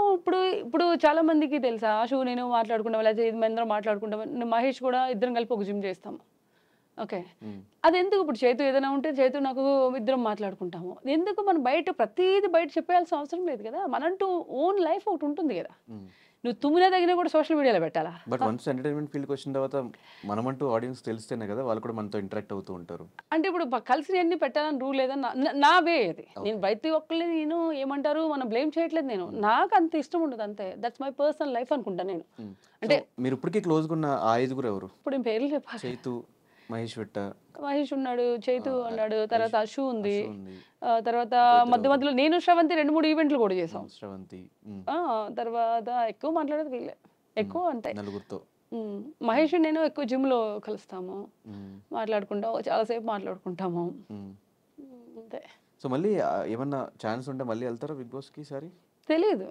ఇప్పుడు చాలా మందికి తెలుసా అశు నేను మాట్లాడుకుంటాం లేకపోతే మందరం మాట్లాడుకుంటాం. మహేష్ కూడా ఇద్దరం కలిపి ఒక జిమ్ చేస్తాము. ఓకే. అది ఎందుకు ఇప్పుడు చేతు ఏదైనా ఉంటే చేతు నాకు ఇద్దరం మాట్లాడుకుంటాము. ఎందుకు మనం బయట ప్రతీది బయట చెప్పేయాల్సిన అవసరం లేదు కదా! మనంటూ ఓన్ లైఫ్ ఒకటి ఉంటుంది కదా! నువ్వు తుమ్మినా తగినా కూడా సోషల్ మీడియాలో పెట్టాలా? బట్ వన్స్ ఎంటర్టైన్మెంట్ ఫీల్డ్కి వచ్చిన తర్వాత మనమంటూ ఆడియన్స్ తెలిస్తేనే కదా వాళ్ళు కూడా మనతో ఇంటరాక్ట్ అవుతూ ఉంటారు. అంటే ఇప్పుడు కలిసినవన్నీ పెట్టాలని రూల్ లేదని నా వే అది. నేను ప్రతి ఒక్కరిని నేను ఏమంటారు మనం బ్లేమ్ చేయట్లేదు నేను. నాకు అంత ఇష్టం ఉండదు అంతే. దట్స్ మై పర్సనల్ లైఫ్ అనుకుంటా నేను. అంటే మీరు ఇప్పటికీ క్లోజ్గా ఉన్న ఆ ఐదుగురు ఎవరు? ఇప్పుడు నేను పేర్లు చెప్పాలి. చైతు, మహేష్ విట్ట, మహేష్ ఉన్నాడు, చైతు ఉన్నాడు, తర్వాత అశు ఉంది, ఉంది, తర్వాత మధ్య మధ్యలో నేను శ్రవంతి 2-3 ఈవెంట్లు కూడా చేసాం. శ్రవంతి, తర్వాత ఎక్కువ మాట్లాడేది వీళ్ళే ఎక్కువ అంతే. నలుగురితో మహేష్ నేను ఎక్కువ జిమ్ లో కలుస్తాము, మాట్లాడుకుంటాము, చాలాసేపు మాట్లాడుకుంటాము అంతే. సో మళ్ళీ ఏమన్నా ఛాన్స్ ఉంటే మళ్ళీ వెళ్తారా బిగ్ బాస్ కి? సారీ తెలీదు.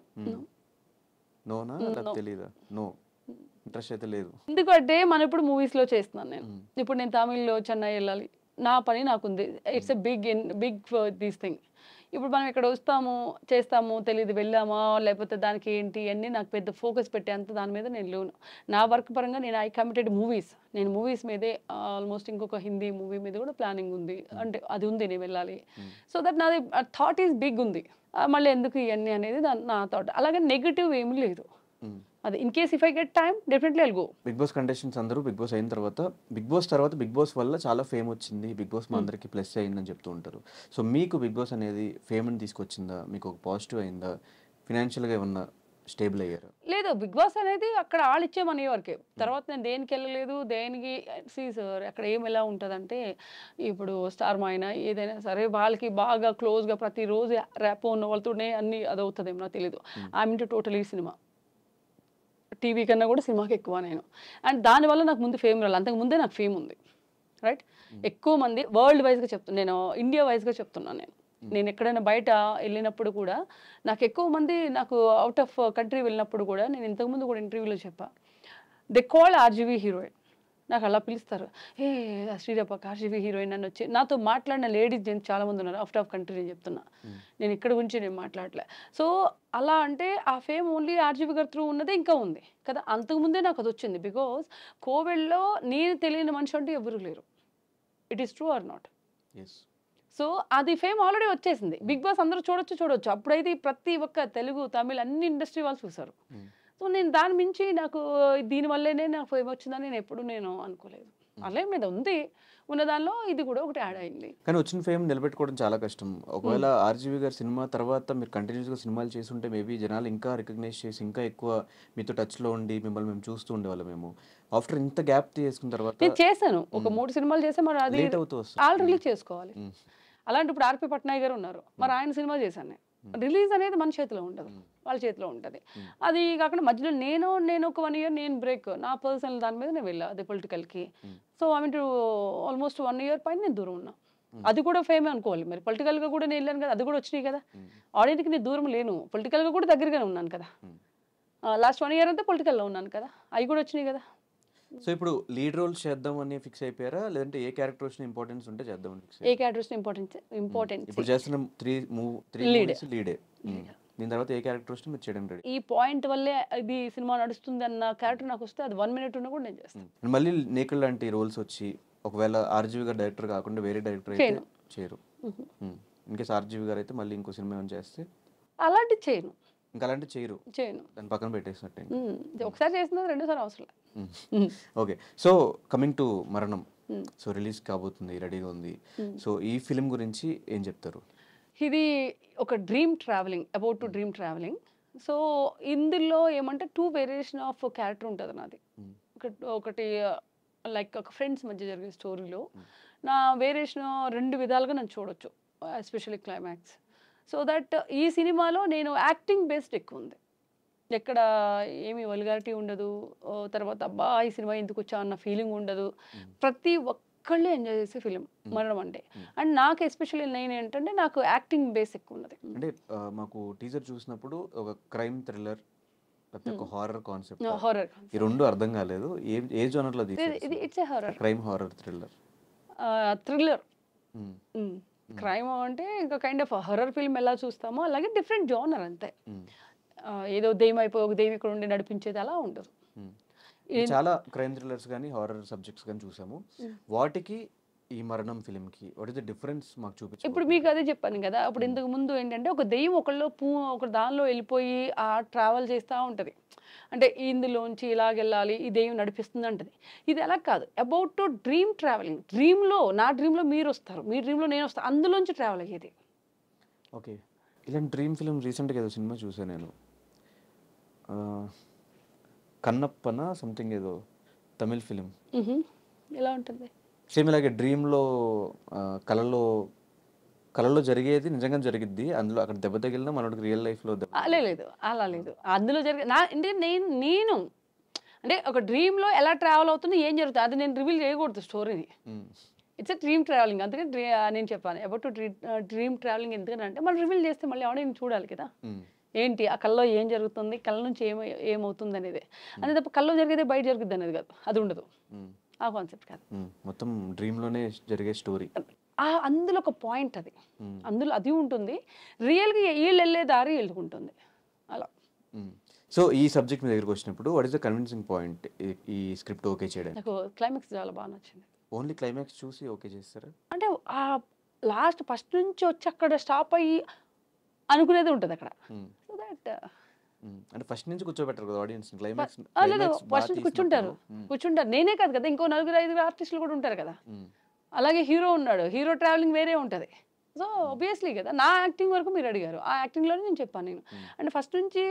నోనా తెలీదా? నో, ఇంట్రెస్ట్ అయితే లేదు. ఎందుకంటే మనం ఇప్పుడు మూవీస్ లో చేస్తున్నాను నేను. ఇప్పుడు నేను తమిళ్లో చెన్నై వెళ్ళాలి, నా పని నాకుంది. It's a big this thing. ఇప్పుడు మనం ఇక్కడ వస్తాము చేస్తాము తెలీదు, వెళ్ళామా లేకపోతే దానికి ఏంటి అన్నీ నాకు పెద్ద ఫోకస్ పెట్టేంత దాని మీద నేను లేను. నా వర్క్ పరంగా నేను ఐ కమిటెడ్ మూవీస్. నేను మూవీస్ మీదే ఆల్మోస్ట్ ఇంకొక హిందీ మూవీ మీద కూడా ప్లానింగ్ ఉంది. అంటే అది ఉంది, నేను వెళ్ళాలి. సో దట్ నాది థాట్ ఈజ్ బిగ్ ఉంది. మళ్ళీ ఎందుకు ఇవన్నీ అనేది నా థాట్. అలాగే నెగిటివ్ ఏమీ లేదు. అది in case if I get time definitely I'll go. Bigg Boss contestants అందరూ బిగ్ బాస్ అయిన తర్వాత బిగ్ బాస్ వల్ల చాలా ఫేమ్ వచ్చింది, బిగ్ బాస్ మా అందరికి ప్లస్ అయిందని చెప్తూ ఉంటారు. సో మీకు బిగ్ బాస్ అనేది ఫేమ్ని తీసుకొచ్చిందా? మీకు ఒక పాజిటివ్ అయిందా? ఫినాన్షియల్గా ఏమన్నా స్టేబుల్ అయ్యారా? లేదు, బిగ్ బాస్ అనేది అక్కడ వాళ్ళు ఇచ్చే మనీ వరకే. తర్వాత నేను దేనికి వెళ్ళలేదు, దేనికి సార్ అక్కడ ఏం ఎలా ఉంటుందంటే ఇప్పుడు స్టార్ మా అయినా ఏదైనా సరే వాళ్ళకి బాగా క్లోజ్గా ప్రతిరోజు ర్యాపో ఉన్న వాళ్ళతోనే అన్ని అది అవుతుందేమో నాకు తెలీదు. I mean totally cinema, TV కన్నా కూడా సినిమాకి ఎక్కువ నేను. అండ్ దానివల్ల నాకు ముందు ఫేమ్ రాలి, అంతకు ముందే నాకు ఫేమ్ ఉంది రైట్. ఎక్కువ మంది వరల్డ్ వైజ్గా చెప్తున్నాను, నేను ఇండియా వైజ్గా చెప్తున్నాను. నేను ఎక్కడైనా బయట వెళ్ళినప్పుడు కూడా నాకు ఎక్కువ మంది నాకు అవుట్ ఆఫ్ కంట్రీ వెళ్ళినప్పుడు కూడా నేను ఇంతకుముందు కూడా ఇంటర్వ్యూలో చెప్పా, దే కాల్ ఆర్జీవీ హీరోయిన్. నాకు అలా పిలుస్తారు, ఏ శ్రీరపక్క ఆర్జీవీ హీరోయిన్ అని వచ్చి నాతో మాట్లాడిన లేడీస్ జెంట్స్ చాలామంది ఉన్నారు అవుట్ ఆఫ్ కంట్రీ. నేను చెప్తున్నా, నేను ఇక్కడ గురించి నేను మాట్లాడలే. సో అలా అంటే ఆ ఫేమ్ ఓన్లీ ఆర్జీవీ గారి త్రూ ఉన్నదే ఇంకా ఉంది కదా. అంతకుముందే నాకు అది వచ్చింది. బికాస్ కోవిడ్లో నేను తెలియని మనిషి అంటే ఎవరు లేరు. It is true or not? So అది ఫేమ్ ఆల్రెడీ వచ్చేసింది. బిగ్ బాస్ అందరూ చూడొచ్చు. అప్పుడైతే ప్రతి ఒక్క తెలుగు తమిళ్ అన్ని ఇండస్ట్రీ వాళ్ళు చూసారు. సో నేను దాని మించి నాకు దీనివల్లనే నాకు ఫేమ్ వచ్చిందని నేను ఎప్పుడు నేను అనుకోలేదు. అలా మీద ఉంది, ఉన్న దానిలో ఇది కూడా ఒకటి యాడ్ అయింది. కానీ వచ్చిన ఫేమ్ నిలబెట్టుకోవడం చాలా కష్టం. ఒకవేళ ఆర్జీవీ గారి సినిమా తర్వాత మీరు కంటిన్యూస్గా సినిమాలు చేస్తుంటే మేబీ జనాలు ఇంకా రికగ్నైజ్ చేసి ఇంకా ఎక్కువ మీతో టచ్లో ఉండి మిమ్మల్ని మేము చూస్తూ ఉండేవాళ్ళం. మేము ఆఫ్టర్ ఇంత గ్యాప్ తీసుకున్న తర్వాత నేను చేశాను, ఒక 3 సినిమాలు చేస్తే మరి అది ఆల్ రిలీజ్ చేసుకోవాలి. అలాంటి ఇప్పుడు ఆర్పి పట్నాయక్ గారు ఉన్నారు, మరి ఆయన సినిమా చేశాను నేను. రిలీజ్ అనేది మన చేతిలో ఉండదు, వాళ్ళ చేతిలో ఉంటుంది. అది కాకుండా మధ్యలో నేను ఒక 1 year నేను బ్రేక్ నా పర్సనల్ దాని మీద నేను వెళ్ళా, అది పొలిటికల్కి. So I mean almost 1 year పైన నేను దూరం ఉన్నా. అది కూడా ఫేమే అనుకోవాలి. మరి పొలిటికల్గా కూడా నేను వెళ్ళాను కదా, అది కూడా వచ్చినాయి కదా. ఆడియన్స్కి నేను దూరం లేను, పొలిటికల్గా కూడా దగ్గరగానే ఉన్నాను కదా. లాస్ట్ 1 year అంతా పొలిటికల్లో ఉన్నాను కదా, అవి కూడా వచ్చినాయి కదా. సో ఇప్పుడు లీడ్ రోల్స్ చేద్దాం అని ఫిక్స్ అయిపోయారా, లేదంటే ఏ క్యారెక్టర్స్ ఇంపార్టెన్స్ ఉంటే చేద్దాం అని ఫిక్స్? ఏ క్యారెక్టర్స్ ఇంపార్టెన్స్ ఇప్పుడు చేస్తున్న 3 మూవీస్ లీడే, దీని తర్వాత ఏ క్యారెక్టర్స్ మీరు చేయడం రెడీ? ఈ పాయింట్ వల్లే ఇది సినిమా నడుస్తుంది అన్న క్యారెక్టర్ నాకు వస్తే అది 1 minute ఉన్నా కూడా నేను చేస్తాను. మళ్ళీ నేకల్ లాంటి రోల్స్ వచ్చి ఒకవేళ ఆర్జీవీ గారు డైరెక్టర్ కాకుండా వేరే డైరెక్టర్ అయితే చేయరు. ఇన్కేస్ ఆర్జీవీ గారు అయితే మళ్ళీ ఇంకో సినిమా ఏమైనా చేస్తే అలాంటి చేయను. ఇంకా అలాంటి చేయను, దాని పక్కన పెట్టేసినట్టే. ఒకసారి చేసిన 2సారి అవసరం. ఓకే, సో కమింగ్ టు మరణం, సో రిలీజ్ కాబోతుంది, రెడీగా ఉంది. సో ఈ ఫిలిం గురించి ఏం చెప్తారు? ఇది ఒక dream travelling, about to dream travelling. So ఇందులో ఏమంటే 2 వేరియేషన్ ఆఫ్ క్యారెక్టర్ ఉంటుంది నాది. ఒకటి లైక్ ఒక ఫ్రెండ్స్ మధ్య జరిగే స్టోరీలో నా వేరియేషన్ 2 విధాలుగా నన్ను చూడొచ్చు, ఎస్పెషల్లీ క్లైమాక్స్. సో దట్ ఈ సినిమాలో నేను యాక్టింగ్ బేస్డ్ ఎక్కువ ఉంది, ఎక్కడ ఏమి వల్గారిటీ ఉండదు. తర్వాత అబ్బా ఈ సినిమా ఎందుకు వచ్చా అన్న ఫీలింగ్ ఉండదు. ప్రతి ఒక్కళ్ళు ఎంజాయ్ చేసే ఫిలిం మరణం అంటే. అండ్ నాకు ఎస్పెషల్లీ నేను ఏంటంటే నాకు యాక్టింగ్ బేస్ ఎక్కువ ఉన్నది. అంటే మాకు టీజర్ చూసినప్పుడు ఒక క్రైమ్ థ్రిల్లర్ లేకపోతే ఒక హారర్ కాన్సెప్ట్, ఈ రెండు అర్థం కాలేదు. ఏ జోనర్లో ఇది it's a horror, crime horror thriller. Crime అంటే ఇంకా కైండ్ ఆఫ్ హారర్ ఫిల్మ్ ఎలా చూస్తామో అలాగే డిఫరెంట్ జోనర్ అంతే. ఏదో దెయ్యం అయిపోయి ఒక దెయ్యం ఇక్కడ ఉండి నడిపించేది అలా ఉండదు. చాలా క్రైమ్ థ్రిల్లర్స్ కానీ హారర్ సబ్జెక్ట్స్ కానీ చూసాము. వాటికి ఈ మరణం ఫిలింకి వాట్ ఇస్ ద డిఫరెన్స్ మాకు ఇప్పుడు చూపించు. మీకు అదే చెప్పాను కదా, అప్పుడు ఇంతకు ముందు ఏంటంటే ఒక దెయ్యం ఒక దానిలో వెళ్ళిపోయి ఆ ట్రావెల్ చేస్తూ ఉంటుంది. అంటే ఇందులోంచి ఇలాగెళ్ళాలి, ఈ దెయ్యం నడిపిస్తుంది అంటది. ఇది అలా కాదు, అబౌట్ టు డ్రీమ్ ట్రావెలింగ్. నా డ్రీమ్లో మీరు వస్తారు, మీ డ్రీమ్లో నేను వస్తాను, అందులోంచి ట్రావెల్ అయ్యేది. ఓకే, ఇలాంటి డ్రీమ్ ఫిలిం రీసెంట్గా ఏదో సినిమా చూసాను నేను, కన్నప్పన సంథింగ్ ఏదో తమిళ్ ఫిలిం. ఎలా ఉంటుంది? సేమ్ ఇలాగే డ్రీమ్లో కళలో జరిగేది నిజంగా జరిగిద్ది, అందులో అక్కడ దెబ్బ తగిలినా మనోడికి రియల్ లైఫ్లో లేదు, అలా లేదు. అందులో జరిగే అంటే నేను అంటే ఒక డ్రీమ్లో ఎలా ట్రావెల్ అవుతుంది, ఏం జరుగుతుంది, అది నేను రివీల్ చేయకూడదు స్టోరీని. It's a dream travelling. అందుకని నేను చెప్పాను అబౌట్ డ్రీమ్ ట్రావెలింగ్. ఎందుకంటే మనం రివీల్ చేస్తే మళ్ళీ నేను చూడాలి కదా, ఏంటి ఆ కళ్ళలో ఏం జరుగుతుంది, కళ్ళ నుంచి ఏమవుతుంది అనేది. అనేది తప్ప కళ్ళలో జరిగేదే బయట జరుగుతుంది అనేది కాదు, అది ఉండదు. ఆ కాన్సెప్ట్ కాదు, మొత్తం డ్రీమ్లోనే జరిగే స్టోరీ. అందులో ఒక పాయింట్ అది, అందులో అది ఉంటుంది. రియల్గా వీళ్ళు వెళ్ళే దారి వెళ్ళుకుంటుంది అలా. సో ఈ సబ్జెక్ట్ మీ దగ్గరికి వచ్చినప్పుడు what is the convincing point ఈ స్క్రిప్ట్ ఓకే చేయడానికి? నాకు క్లైమాక్స్ చాలా బాగా నచ్చింది. ఓన్లీ క్లైమాక్స్ చూసి ఓకే చేస్తారా? అంటే ఆ లాస్ట్ ఫస్ట్ నుంచి వచ్చి అక్కడ స్టాప్ అయ్యి అనుకునేది ఉంటుంది అక్కడ. సో దట్ అంటే ఫస్ట్ నుంచి కూర్చోబెట్టరు కదా ఆడియన్స్ క్లైమాక్స్? లేదు, ఫస్ట్ నుంచి కూర్చుంటారు. నేనే కాదు కదా, ఇంకో 4-5 ఆర్టిస్టులు కూడా ఉంటారు కదా. అలాగే హీరో ఉన్నాడు, హీరో ట్రావెలింగ్ వేరే ఉంటుంది. సో ఆబ్వియస్లీ కదా, నా యాక్టింగ్ వరకు మీరు అడిగారు, ఆ యాక్టింగ్లోనే నేను చెప్పాను. నేను అంటే ఫస్ట్ నుంచి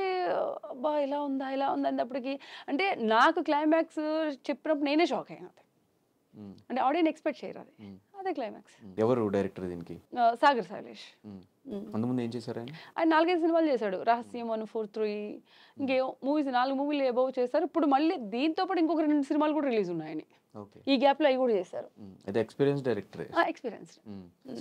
బా ఇలా ఉందా అనేటప్పటికి అంటే నాకు క్లైమాక్స్ చెప్పినప్పుడు నేనే షాక్ అయ్యాను. అంటే ఆడియన్స్ ఎక్స్పెక్ట్ చేయరు అది, అదే క్లైమాక్స్. ఎవరు డైరెక్టర్ దీనికి? సాగర్ శైలేష్. అంతకుముందు ఏం చేశారు ఆయన 4-5 సినిమాలు చేశాడు. రహస్యం 1, 4, 3 ఇంకేమో మూవీస్ 4 మూవీలు అబౌవ్ చేశారు. ఇప్పుడు మళ్ళీ దీంతో పాటు ఇంకొక 2 సినిమాలు కూడా రిలీజ్ ఉన్నాయని ఈ గ్యాప్లో అవి కూడా చేశారు. అయితే ఎక్స్పీరియన్స్ డైరెక్టర్. ఎక్స్పీరియన్స్డ్.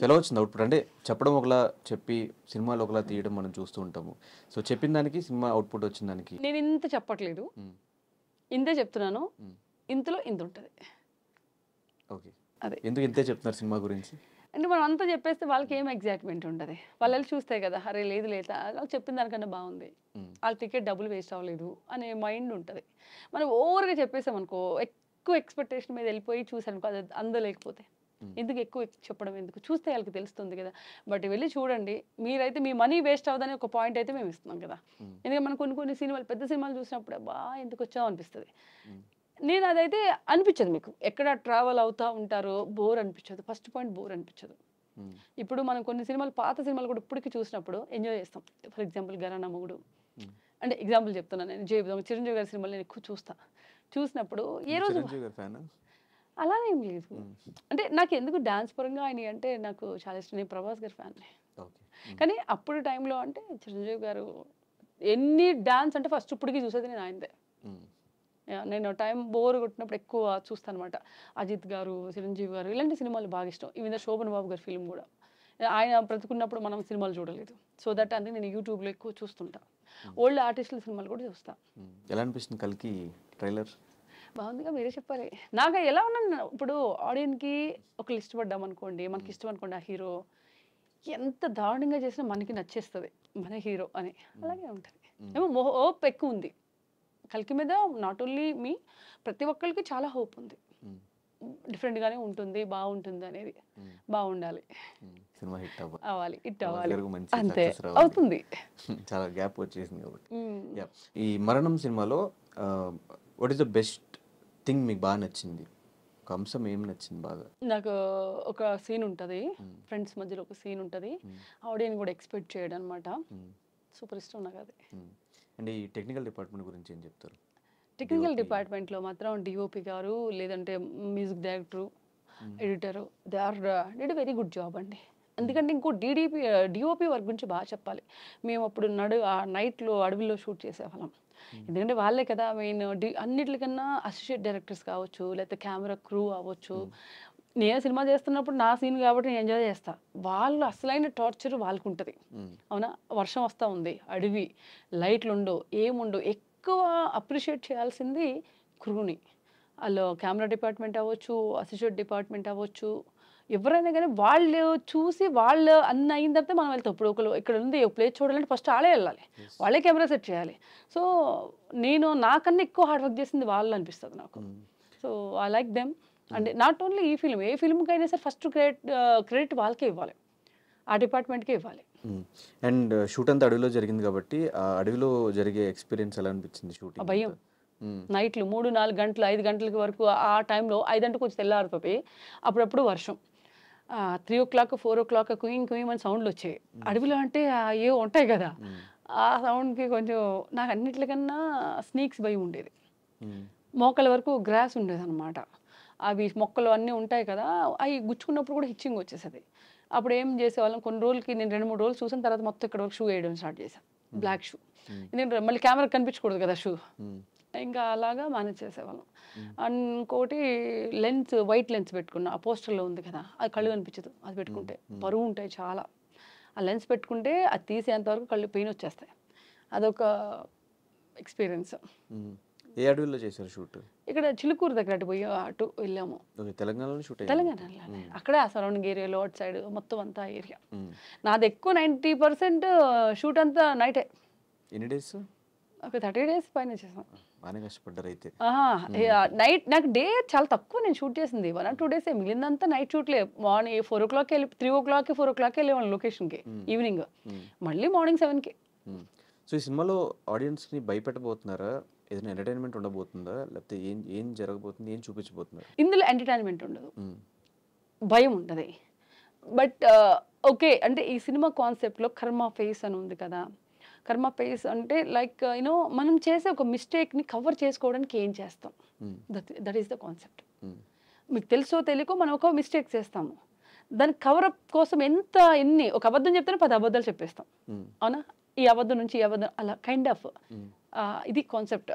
ఎలా వచ్చింది అవుట్పుట్? అంటే చెప్పడం ఒకలా, చెప్పి సినిమాలు ఒకలా తీయడం మనం చూస్తూ ఉంటాము. సో చెప్పిన దానికి సినిమా అవుట్పుట్ వచ్చిన దానికి నేను ఇంత చెప్పట్లేదు, ఇంతే చెప్తున్నాను. ఇంతలో ఇంత ఉంటుంది. ఓకే, అదే ఎందుకు ఇంతే చెప్తున్నారు సినిమా గురించి అంటే మనం అంతా చెప్పేస్తే వాళ్ళకి ఏం ఎగ్జైట్మెంట్ ఉంటుంది. వాళ్ళు వెళ్ళి చూస్తే కదా, అరే లేదు వాళ్ళు చెప్పిన దానికన్నా బాగుంది, వాళ్ళ టికెట్ డబ్బులు వేస్ట్ అవ్వలేదు అనే మైండ్ ఉంటుంది. మనం ఓవర్గా చెప్పేసామనుకో, ఎక్కువ ఎక్స్పెక్టేషన్ మీద వెళ్ళిపోయి చూసానుకో, అది అందలేకపోతే ఎందుకు ఎక్కువ చెప్పడం ఎందుకు, చూస్తే వాళ్ళకి తెలుస్తుంది కదా. బట్ వెళ్ళి చూడండి, మీరైతే మీ మనీ వేస్ట్ అవ్వదని ఒక పాయింట్ అయితే మేము ఇస్తున్నాం కదా. ఎందుకంటే మనం కొన్ని సినిమాలు, పెద్ద సినిమాలు చూసినప్పుడు బా ఎందుకు వచ్చావు అనిపిస్తుంది. నేను అదైతే అనిపించదు. మీకు ఎక్కడ ట్రావెల్ అవుతూ ఉంటారో బోర్ అనిపించదు. ఫస్ట్ పాయింట్ బోర్ అనిపించదు. ఇప్పుడు మనం కొన్ని సినిమాలు, పాత సినిమాలు కూడా ఇప్పటికీ చూసినప్పుడు ఎంజాయ్ చేస్తాం. ఫర్ ఎగ్జాంపుల్ ఘరానా మొగుడు అంటే ఎగ్జాంపుల్ చెప్తున్నాను. నేను చిరంజీవి గారి సినిమాలు నేను ఎక్కువ చూసినప్పుడు ఏ రోజు అలానే ఏం లేదు. అంటే నాకు ఎందుకు డాన్స్ పరంగా ఆయన అంటే నాకు చాలా ఇష్టం. నేను ప్రభాస్ గారి ఫ్యాన్. కానీ అప్పుడు టైంలో అంటే చిరంజీవి గారు ఎన్ని డాన్స్ అంటే ఫస్ట్ ఇప్పటికీ చూసేది నేను ఆయనదే. నేను టైం బోర్ కొట్టినప్పుడు ఎక్కువ చూస్తాను అనమాట. అజిత్ గారు, చిరంజీవి గారు ఇలాంటి సినిమాలు బాగా ఇష్టం. ఈ మీద శోభన్ బాబు గారి ఫిల్మ్ కూడా. ఆయన బ్రతుకున్నప్పుడు మనం సినిమాలు చూడలేదు. సో దట్ అందుకే నేను యూట్యూబ్లో ఎక్కువ చూస్తుంటా. ఓల్డ్ ఆర్టిస్టుల సినిమాలు కూడా చూస్తా. ఎలా అనిపిస్తుంది కల్కి ట్రైలర్? బాగుందిగా, మీరే చెప్పాలి. నాకు ఎలా ఉన్నాను ఇప్పుడు ఆడియన్స్కి ఒక లిస్ట్ పడ్డాం అనుకోండి, మనకి ఇష్టం అనుకోండి ఆ హీరో, ఎంత దారుణంగా చేసినా మనకి నచ్చేస్తుంది మన హీరో అని. అలాగే ఉంటుంది. ఏమో హోప్ ఎక్కువ ఉంది కల్కి మీద. నాట్ ఓన్లీ మీ, ప్రతి ఒక్కరికి చాలా హోప్ ఉంది. డిఫరెంట్గానే ఉంటుంది, బాగుంటుంది అనేది. బాగుండాలి, సినిమా హిట్ అవ్వాలి, హిట్ అవ్వాలి, అంతే అవుతుంది. చాలా గ్యాప్ వచ్చేసింది కాబట్టి. ఈ మరణం సినిమాలో what is the best thing మీకు బాగా నచ్చింది? ఒక అంశం ఏం నచ్చింది బాగా? నాకు ఒక సీన్ ఉంటుంది, ఫ్రెండ్స్ మధ్యలో ఒక సీన్ ఉంటుంది, ఆడియన్ కూడా ఎక్స్పెక్ట్ చేయడం అనమాట. సూపర్ ఇష్టం నాకు అది. అండ్ ఈ టెక్నికల్ డిపార్ట్మెంట్ గురించి ఏం చెప్తారు? టెక్నికల్ డిపార్ట్మెంట్లో మాత్రం డిఓపి గారు, లేదంటే music director, editor, they or did very good job అండి. ఎందుకంటే ఇంకో డిఓపి వర్క్ గురించి బాగా చెప్పాలి. మేము అప్పుడు నైట్లో అడవిలో షూట్ చేసేవాళ్ళం. ఎందుకంటే వాళ్ళే కదా మెయిన్. అన్నిటికన్నా అసోసియేట్ డైరెక్టర్స్ కావచ్చు, లేకపోతే కెమెరా క్రూ అవ్వచ్చు. నేను సినిమా చేస్తున్నప్పుడు నా సీన్ కాబట్టి నేను ఎంజాయ్ చేస్తా. వాళ్ళు అసలైన టార్చర్ వాళ్ళకు ఉంటుంది. అవునా, వర్షం వస్తూ ఉంది, అడవి, లైట్లు ఉండవు, ఏముండవు. ఎక్కువ అప్రిషియేట్ చేయాల్సింది క్రూని. వాళ్ళు కెమెరా డిపార్ట్మెంట్ అవ్వచ్చు, అసోసియేట్ డిపార్ట్మెంట్ అవ్వచ్చు, ఎవరైనా కానీ వాళ్ళు చూసి వాళ్ళు అన్ని అయిన తర్వాత మనం వెళ్తాం. ఇప్పుడు ఒకరు ఇక్కడ ఉంది ఒక ప్లేస్ చూడాలంటే ఫస్ట్ వాళ్ళే వెళ్ళాలి, వాళ్ళే కెమెరా సెట్ చేయాలి. సో నేను నాకన్నా ఎక్కువ హార్డ్ వర్క్ చేసింది వాళ్ళు అనిపిస్తుంది నాకు. So I like them. And not only ఈ ఫిల్మ్, ఏ ఫిల్మ్కి అయినా సరే ఫస్ట్ క్రెడిట్ వాళ్ళకే ఇవ్వాలి, ఆ డిపార్ట్మెంట్కే ఇవ్వాలి. అండ్ షూట్ అంతా అడవిలో జరిగింది కాబట్టి ఆ అడవిలో జరిగే ఎక్స్పీరియన్స్ ఎలా అనిపించింది ఆ షూటింగ్? భయం నైట్లు 3-4 గంటలు 5 గంటలకి వరకు ఆ టైంలో 5 గంటలకు వచ్చి తెల్లారిపోయి అప్పుడప్పుడు వర్షం 3 o'clock 4 o'clock కుయింగ్ కుయింగ్ అని సౌండ్లు వచ్చాయి. అడవిలో అంటే ఏవో ఉంటాయి కదా, ఆ సౌండ్కి కొంచెం నాకు అన్నిటికన్నా స్నేక్స్ భయం ఉండేది. మోకాళ్ళ వరకు గ్రాస్ ఉండేది అనమాట. అవి మొక్కలు అన్నీ ఉంటాయి కదా, అవి గుచ్చుకున్నప్పుడు కూడా హిచ్చింగ్ వచ్చేసేది. అప్పుడు ఏం చేసేవాళ్ళం, కొన్ని రోజులకి నేను 2-3 రోజులు చూసిన తర్వాత మొత్తం ఇక్కడ వరకు షూ వేయడం స్టార్ట్ చేశాను, బ్లాక్ షూ. ఎందుకంటే మళ్ళీ కెమెరా కనిపించకూడదు కదా షూ, ఇంకా అలాగా మేనేజ్ చేసేవాళ్ళం. ఇంకోటి లెన్స్, వైట్ లెన్స్ పెట్టుకున్నా, ఆ పోస్టర్లో ఉంది కదా, అది కళ్ళు కనిపించదు, అది పెట్టుకుంటే బరువు ఉంటాయి చాలా. ఆ లెన్స్ పెట్టుకుంటే అది తీసేంతవరకు కళ్ళు పెయిన్ వచ్చేస్తాయి. అదొక ఎక్స్పీరియన్స్. ఏ అడవిలో చేశారు షూట్? ఇక్కడ చిలుకూరు దగ్గర అటు పోయి అటు వెళ్ళాము. తెలంగాణలో షూట్? తెలంగాణలో అక్కడే ఆ సరౌండింగ్ ఏరియాలో అటు సైడ్ మొత్తం అంతా ఏరియా. నాది ఎక్కువ 90% షూట్ అంతా నైటే. ఎన్ని డేస్? ఒక 30 days పైన చేసాం. బాగానే కష్టపడ్డారు అయితే. నైట్ నాకు డే చాలా తక్కువ నేను షూట్ చేసింది, 1 or 2 days. మిగిలిందంతా నైట్ షూట్లే. మార్నింగ్ 4 o'clock వెళ్ళి 3 o'clock 4 o'clock వెళ్ళేవాళ్ళం లొకేషన్కి, ఈవినింగ్ మళ్ళీ మార్నింగ్ 7కి. సో ఈ సినిమాలో ఆడియన్స్ని భయపెట్టబోతున్నారా? ఏదైనా ఎంటర్టైన్మెంట్ ఉండబోతుందా, లేకపోతే ఏం జరగబోతుంది, ఏం చూపించబోతున్నారు? ఇందులో ఎంటర్టైన్మెంట్ ఉండదు, భయం ఉంటుంది. బట్ ఓకే, అంటే ఈ సినిమా కాన్సెప్ట్లో కర్మ ఫేస్ అని ఉంది కదా. కర్మ ఫేస్ అంటే లైక్ యూనో మనం చేసే ఒక మిస్టేక్ని కవర్ చేసుకోవడానికి ఏం చేస్తాం, దట్ ఈస్ ద కాన్సెప్ట్. మీకు తెలుసో తెలియకో మనం ఒక మిస్టేక్ చేస్తాము, దాని కవరప్ కోసం ఎన్ని ఒక అబద్ధం చెప్తేనే 10 అబద్ధాలు చెప్పేస్తాం, అవునా? ఈ అబద్ధం నుంచి ఈ అబద్ధం, అలా కైండ్ ఆఫ్ ఇది కాన్సెప్ట్.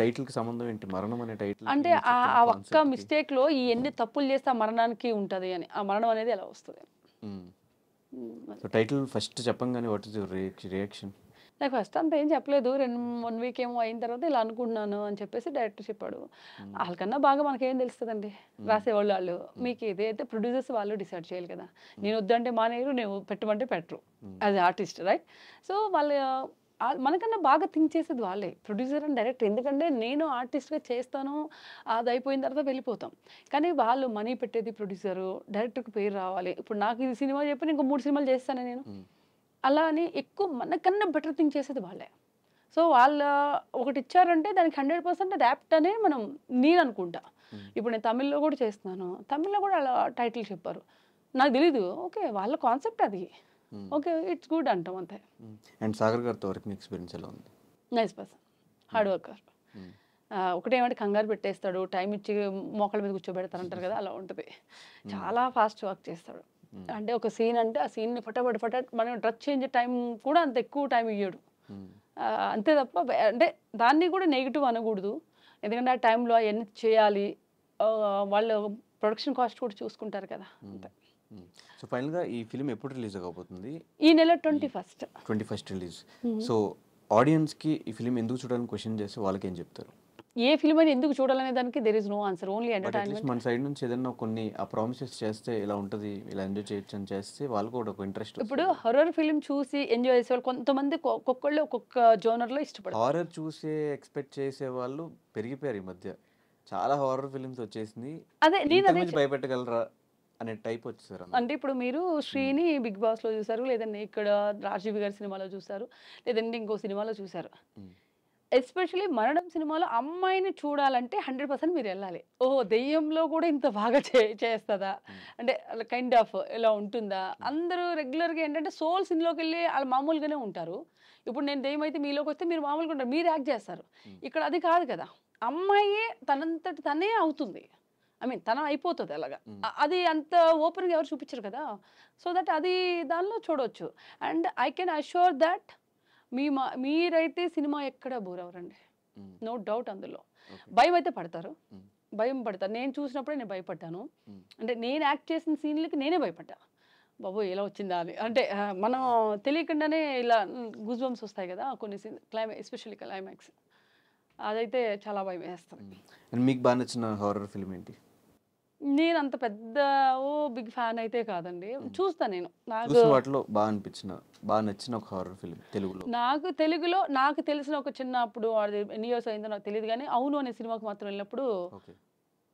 టైటిల్ కి సంబంధం ఏంటి? మరణం అనే టైటిల్ అంటే ఆ ఒక్క మిస్టేక్ లో ఈ ఎన్ని తప్పులు చేస్తే ఆ మరణానికి ఉంటది అని, ఆ మరణం అనేది ఎలా వస్తుంది. సో టైటిల్ ఫస్ట్ చెప్పంగానే వాట్ ఇస్ యువర్ రియాక్షన్? నాకు ఫస్ట్ అంత ఏం చెప్పలేదు, 1 week ఏమో అయిన తర్వాత ఇలా అనుకుంటున్నాను అని చెప్పేసి డైరెక్టర్ చెప్పాడు. వాళ్ళకన్నా బాగా మనకేం తెలుస్తుందండి, రాసేవాళ్ళు వాళ్ళు. మీకు ఏదైతే ప్రొడ్యూసర్స్ వాళ్ళు డిసైడ్ చేయాలి కదా. నేను వద్దంటే మానేయరు, నేను పెట్టమంటే పెట్టరు, యాజ్ ఆర్టిస్ట్, రైట్? సో వాళ్ళు మనకన్నా బాగా థింక్ చేసేది వాళ్ళే, ప్రొడ్యూసర్ అండ్ డైరెక్టర్. ఎందుకంటే నేను ఆర్టిస్ట్గా చేస్తాను, అది అయిపోయిన తర్వాత వెళ్ళిపోతాం. కానీ వాళ్ళు మనీ పెట్టేది ప్రొడ్యూసరు, డైరెక్టర్కి పేరు రావాలి. ఇప్పుడు నాకు ఇది సినిమా చెప్పి ఇంకో 3 సినిమాలు చేస్తాను నేను, అలా అని ఎక్కువ మనకన్నా బెటర్ థింక్ చేసేది వాళ్ళే. సో వాళ్ళ ఒకటి ఇచ్చారంటే దానికి 100% అది యాప్ట్ అనే నేను అనుకుంటా. ఇప్పుడు నేను తమిళ్లో కూడా చేస్తున్నాను, తమిళ్లో కూడా అలా టైటిల్ చెప్పారు, నాకు తెలీదు. ఓకే, వాళ్ళ కాన్సెప్ట్ అది, ఓకే ఇట్స్ గుడ్ అంటాం అంతే. అండ్ సాగర్ గారితో వర్కింగ్ ఎక్స్పీరియన్స్ ఎలా ఉంది? Nice person, hard worker. ఒకటేమంటే కంగారు పెట్టేస్తాడు, టైం ఇచ్చి మోకాళ్ళ మీద కూర్చోబెడతారంటారు కదా, అలా ఉంటుంది. చాలా ఫాస్ట్ వర్క్ చేస్తాడు. అంటే ఒక సీన్ అంటే ఆ సీన్ని ఫటాఫట్ మనం డ్రెస్ చేంజ్ టైం కూడా అంత ఎక్కువ టైం ఇయ్యడు, అంతే తప్ప. అంటే దాన్ని కూడా నెగిటివ్ అనకూడదు, ఎందుకంటే ఆ టైంలో అవన్నీ చేయాలి, వాళ్ళు ప్రొడక్షన్ కాస్ట్ కూడా చూసుకుంటారు కదా, అంతే. సో ఫైనల్గా ఈ ఫిలిం ఎప్పుడు రిలీజ్ అవ్వబోతుంది? ఈ నెల 21st రిలీజ్. సో ఆడియన్స్కి ఈ ఫిలిం ఎందుకు చూడాలని క్వశ్చన్ చేస్తే వాళ్ళకి ఏం చెప్తారు? ఏ ఫిల్మ్ అని ఎందుకు చూడాలనే దానికి there is no answer, only entertainment. మన సైడ్ నుంచి ఏదైనా కొన్ని ఆ ప్రామిసెస్ చేస్తే ఇలా ఉంటుంది, ఇలా ఎంజాయ్ చేయొచ్చు అని చేస్తే వాళ్ళు కూడా ఒక ఇంట్రెస్ట్. ఇప్పుడు హారర్ ఫిల్మ్ చూసి ఎంజాయ్ చేసే వాళ్ళు కొంతమంది, ఒక్కొక్కళ్ళు ఒక్కొక్క జోనర్లో ఇష్టపడతారు. హారర్ చూసే ఎక్స్పెక్ట్ చేసే వాళ్ళు పెరిగిపోయారు ఈ మధ్య, చాలా హారర్ ఫిల్మ్స్ వచ్చేసింది. అదే నేను భయపెట్టగలరా అనే టైప్ వచ్చేసారు. అంటే ఇప్పుడు మీరు శ్రీని బిగ్ బాస్లో చూసారు, లేదంటే ఇక్కడ రాజీవ్ గారి సినిమాలో చూసారు, లేదంటే ఇంకో సినిమాలో చూసారు. ఎస్పెషలీ మరణం సినిమాలో అమ్మాయిని చూడాలంటే 100% మీరు వెళ్ళాలి. ఓహో, దెయ్యంలో కూడా ఇంత బాగా చేస్తుందా, అంటే కైండ్ ఆఫ్ ఇలా ఉంటుందా. అందరూ రెగ్యులర్గా ఏంటంటే సోల్స్ ఇందులోకి వెళ్ళి వాళ్ళు మామూలుగానే ఉంటారు. ఇప్పుడు నేను దెయ్యం అయితే మీలోకి వస్తే మీరు మామూలుగా ఉంటారు, మీరు యాక్ట్ చేస్తారు. ఇక్కడ అది కాదు కదా, అమ్మాయే తనంతటి తనే అవుతుంది, తన అయిపోతుంది అలాగా. అది అంత ఓపెన్గా ఎవరు చూపించరు కదా, సో దట్ అది దానిలో చూడవచ్చు. And I can assure that మీరైతే సినిమా ఎక్కడ బోర్ అవ్వరండి, నో డౌట్. అందులో భయం అయితే పడతారు, భయం పడతారు. నేను చూసినప్పుడే నేను భయపడ్డాను, అంటే నేను యాక్ట్ చేసిన సీన్లకి నేనే భయపడ్డా, బాబు ఎలా వచ్చిందా అని. అంటే మనం తెలియకుండానే ఇలా గూస్ బంప్స్ వస్తాయి కదా కొన్ని సీన్, ఎస్పెషల్లీ క్లైమాక్స్, అదైతే చాలా భయం వేస్తుంది. మీకు బాగా నచ్చిన హారర్ ఫిల్మ్ ఏంటి? నేను అంత పెద్ద బిగ్ ఫ్యాన్ అయితే కాదండి. చూస్తా నేను. చూసిన వాటిలో బాగా నచ్చిన ఒక హారర్ ఫిల్మ్ తెలుగులో. నాకు తెలుగులో నాకు తెలిసిన ఒక చిన్న అప్పుడు అది ఎన్ని ఇయర్స్ అయిందో నాకు తెలీదు గానీ 'అవును' అనే సినిమాకి మాత్రం వెళ్ళినప్పుడు ఓకే.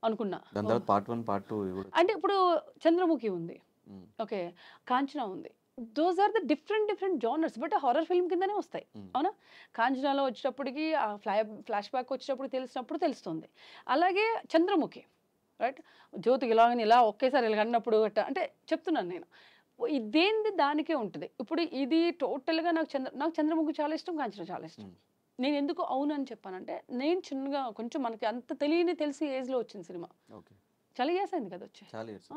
అనుకున్నా. దాని తర్వాత పార్ట్ 1, పార్ట్ 2 ఇవి కూడా అంటే ఇప్పుడు 'చంద్రముఖి' ఉంది. హ్మ్. ఓకే. 'కాంచన' ఉంది. Those are the different genres. But horror film కిందనే వస్తాయి. అవునా? 'కాంచనాలో' వచ్చేటప్పటికి ఆ ఫ్లాష్ బ్యాక్ వచ్చేటప్పుడు తెలిసినప్పుడు తెలుస్తుంది. అలాగే 'చంద్రముఖి' రైట్? జ్యోతికి ఇలా ఒకేసారి ఇలా అన్నప్పుడు అంటే చెప్తున్నాను నేను. దేనిది దానికే ఉంటది. ఇప్పుడు ఇది టోటల్‌గా నాకు 'చంద్రముఖి' చాలా ఇష్టం. 'కాంచన' చాలా ఇష్టం. నేను ఎందుకు అవునని చెప్పానంటే, నేను చిన్నగా కొంచెం మనకి అంత తెలిసి ఏజ్‌లో వచ్చిన సినిమా. ఓకే. చాలా ఇయర్స్ అయింది కదా వచ్చి. చాలా ఇయర్స్.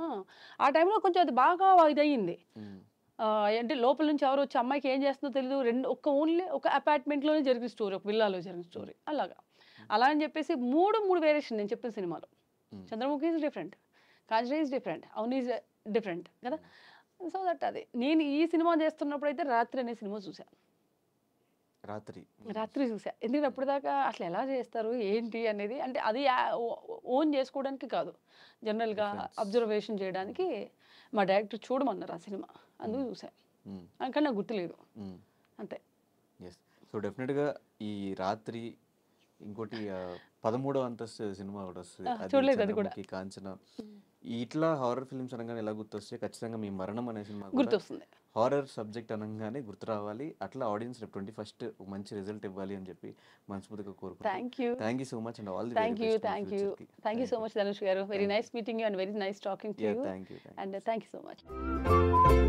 ఆ టైంలో కొంచెం అది బాగా ఇదయింది. హ్మ్. అంటే లోపల నుంచి ఎవరో వచ్చి అమ్మాయికి ఏం చేస్తుందో తెలీదు. ఓన్లీ ఒక అపార్ట్మెంట్‌లోనే జరిగిన స్టోరీ. ఒక విల్లాలో జరిగిన స్టోరీ. అలాగా. అలా అని చెప్పేసి 3 వేరియేషన్ నేను చెప్పిన సినిమాలో. 'Chandramukhi' is different. 'Kanchana' is different. 'అవును' ఈజ్ డిఫరెంట్ కదా! సో దట్ అది. నేను ఈ సినిమా చేస్తున్నప్పుడైతే 'రాత్రి' అనే సినిమా చూసా. రాత్రి చూసా. ఎందుకంటే అప్పటిదాకా అసలు ఎలా చేస్తారు? ఏంటి? అనేది అంటే అది ఓన్ చేసుకోవడానికి కాదు. జనరల్‌గా అబ్జర్వేషన్ చేయడానికి మా డైరెక్టర్ చూడమన్నారు ఆ సినిమా. అందుకు చూసా. కానీ నాకు గుర్తులేదు. అంతే. యెస్. సో డెఫినెట్‌గా ఈ 'రాత్రి' ఇంకోటి 13వ అంతస్తు సినిమా ఒకటొస్తది. అది చూడలేదు అది కూడా. 'చంద్రముఖి', 'కాంచన' ఇట్లా హారర్ ఫిల్మ్స్ అనగానే ఎలా గుర్తొస్తాయి? ఖచ్చితంగా మీ 'మరణం' అనే సినిమా కూడా గుర్తొస్తుంది. హారర్ సబ్జెక్ట్ అనంగానే గుర్తు రావాలి. అట్లా ఆడియన్స్ రేపు 21st ఒక మంచి రిజల్ట్ ఇవ్వాలి అని చెప్పి మనస్ఫూర్తిగా కోరుకుంటూ thank you. Thank you so much and all the very thank you. Best for thank you. ఫ్యూచర్‌కి. Thank you so much Dhanush గారు. Very nice meeting you and very nice talking to yeah! You. Thank you. And thank you so much.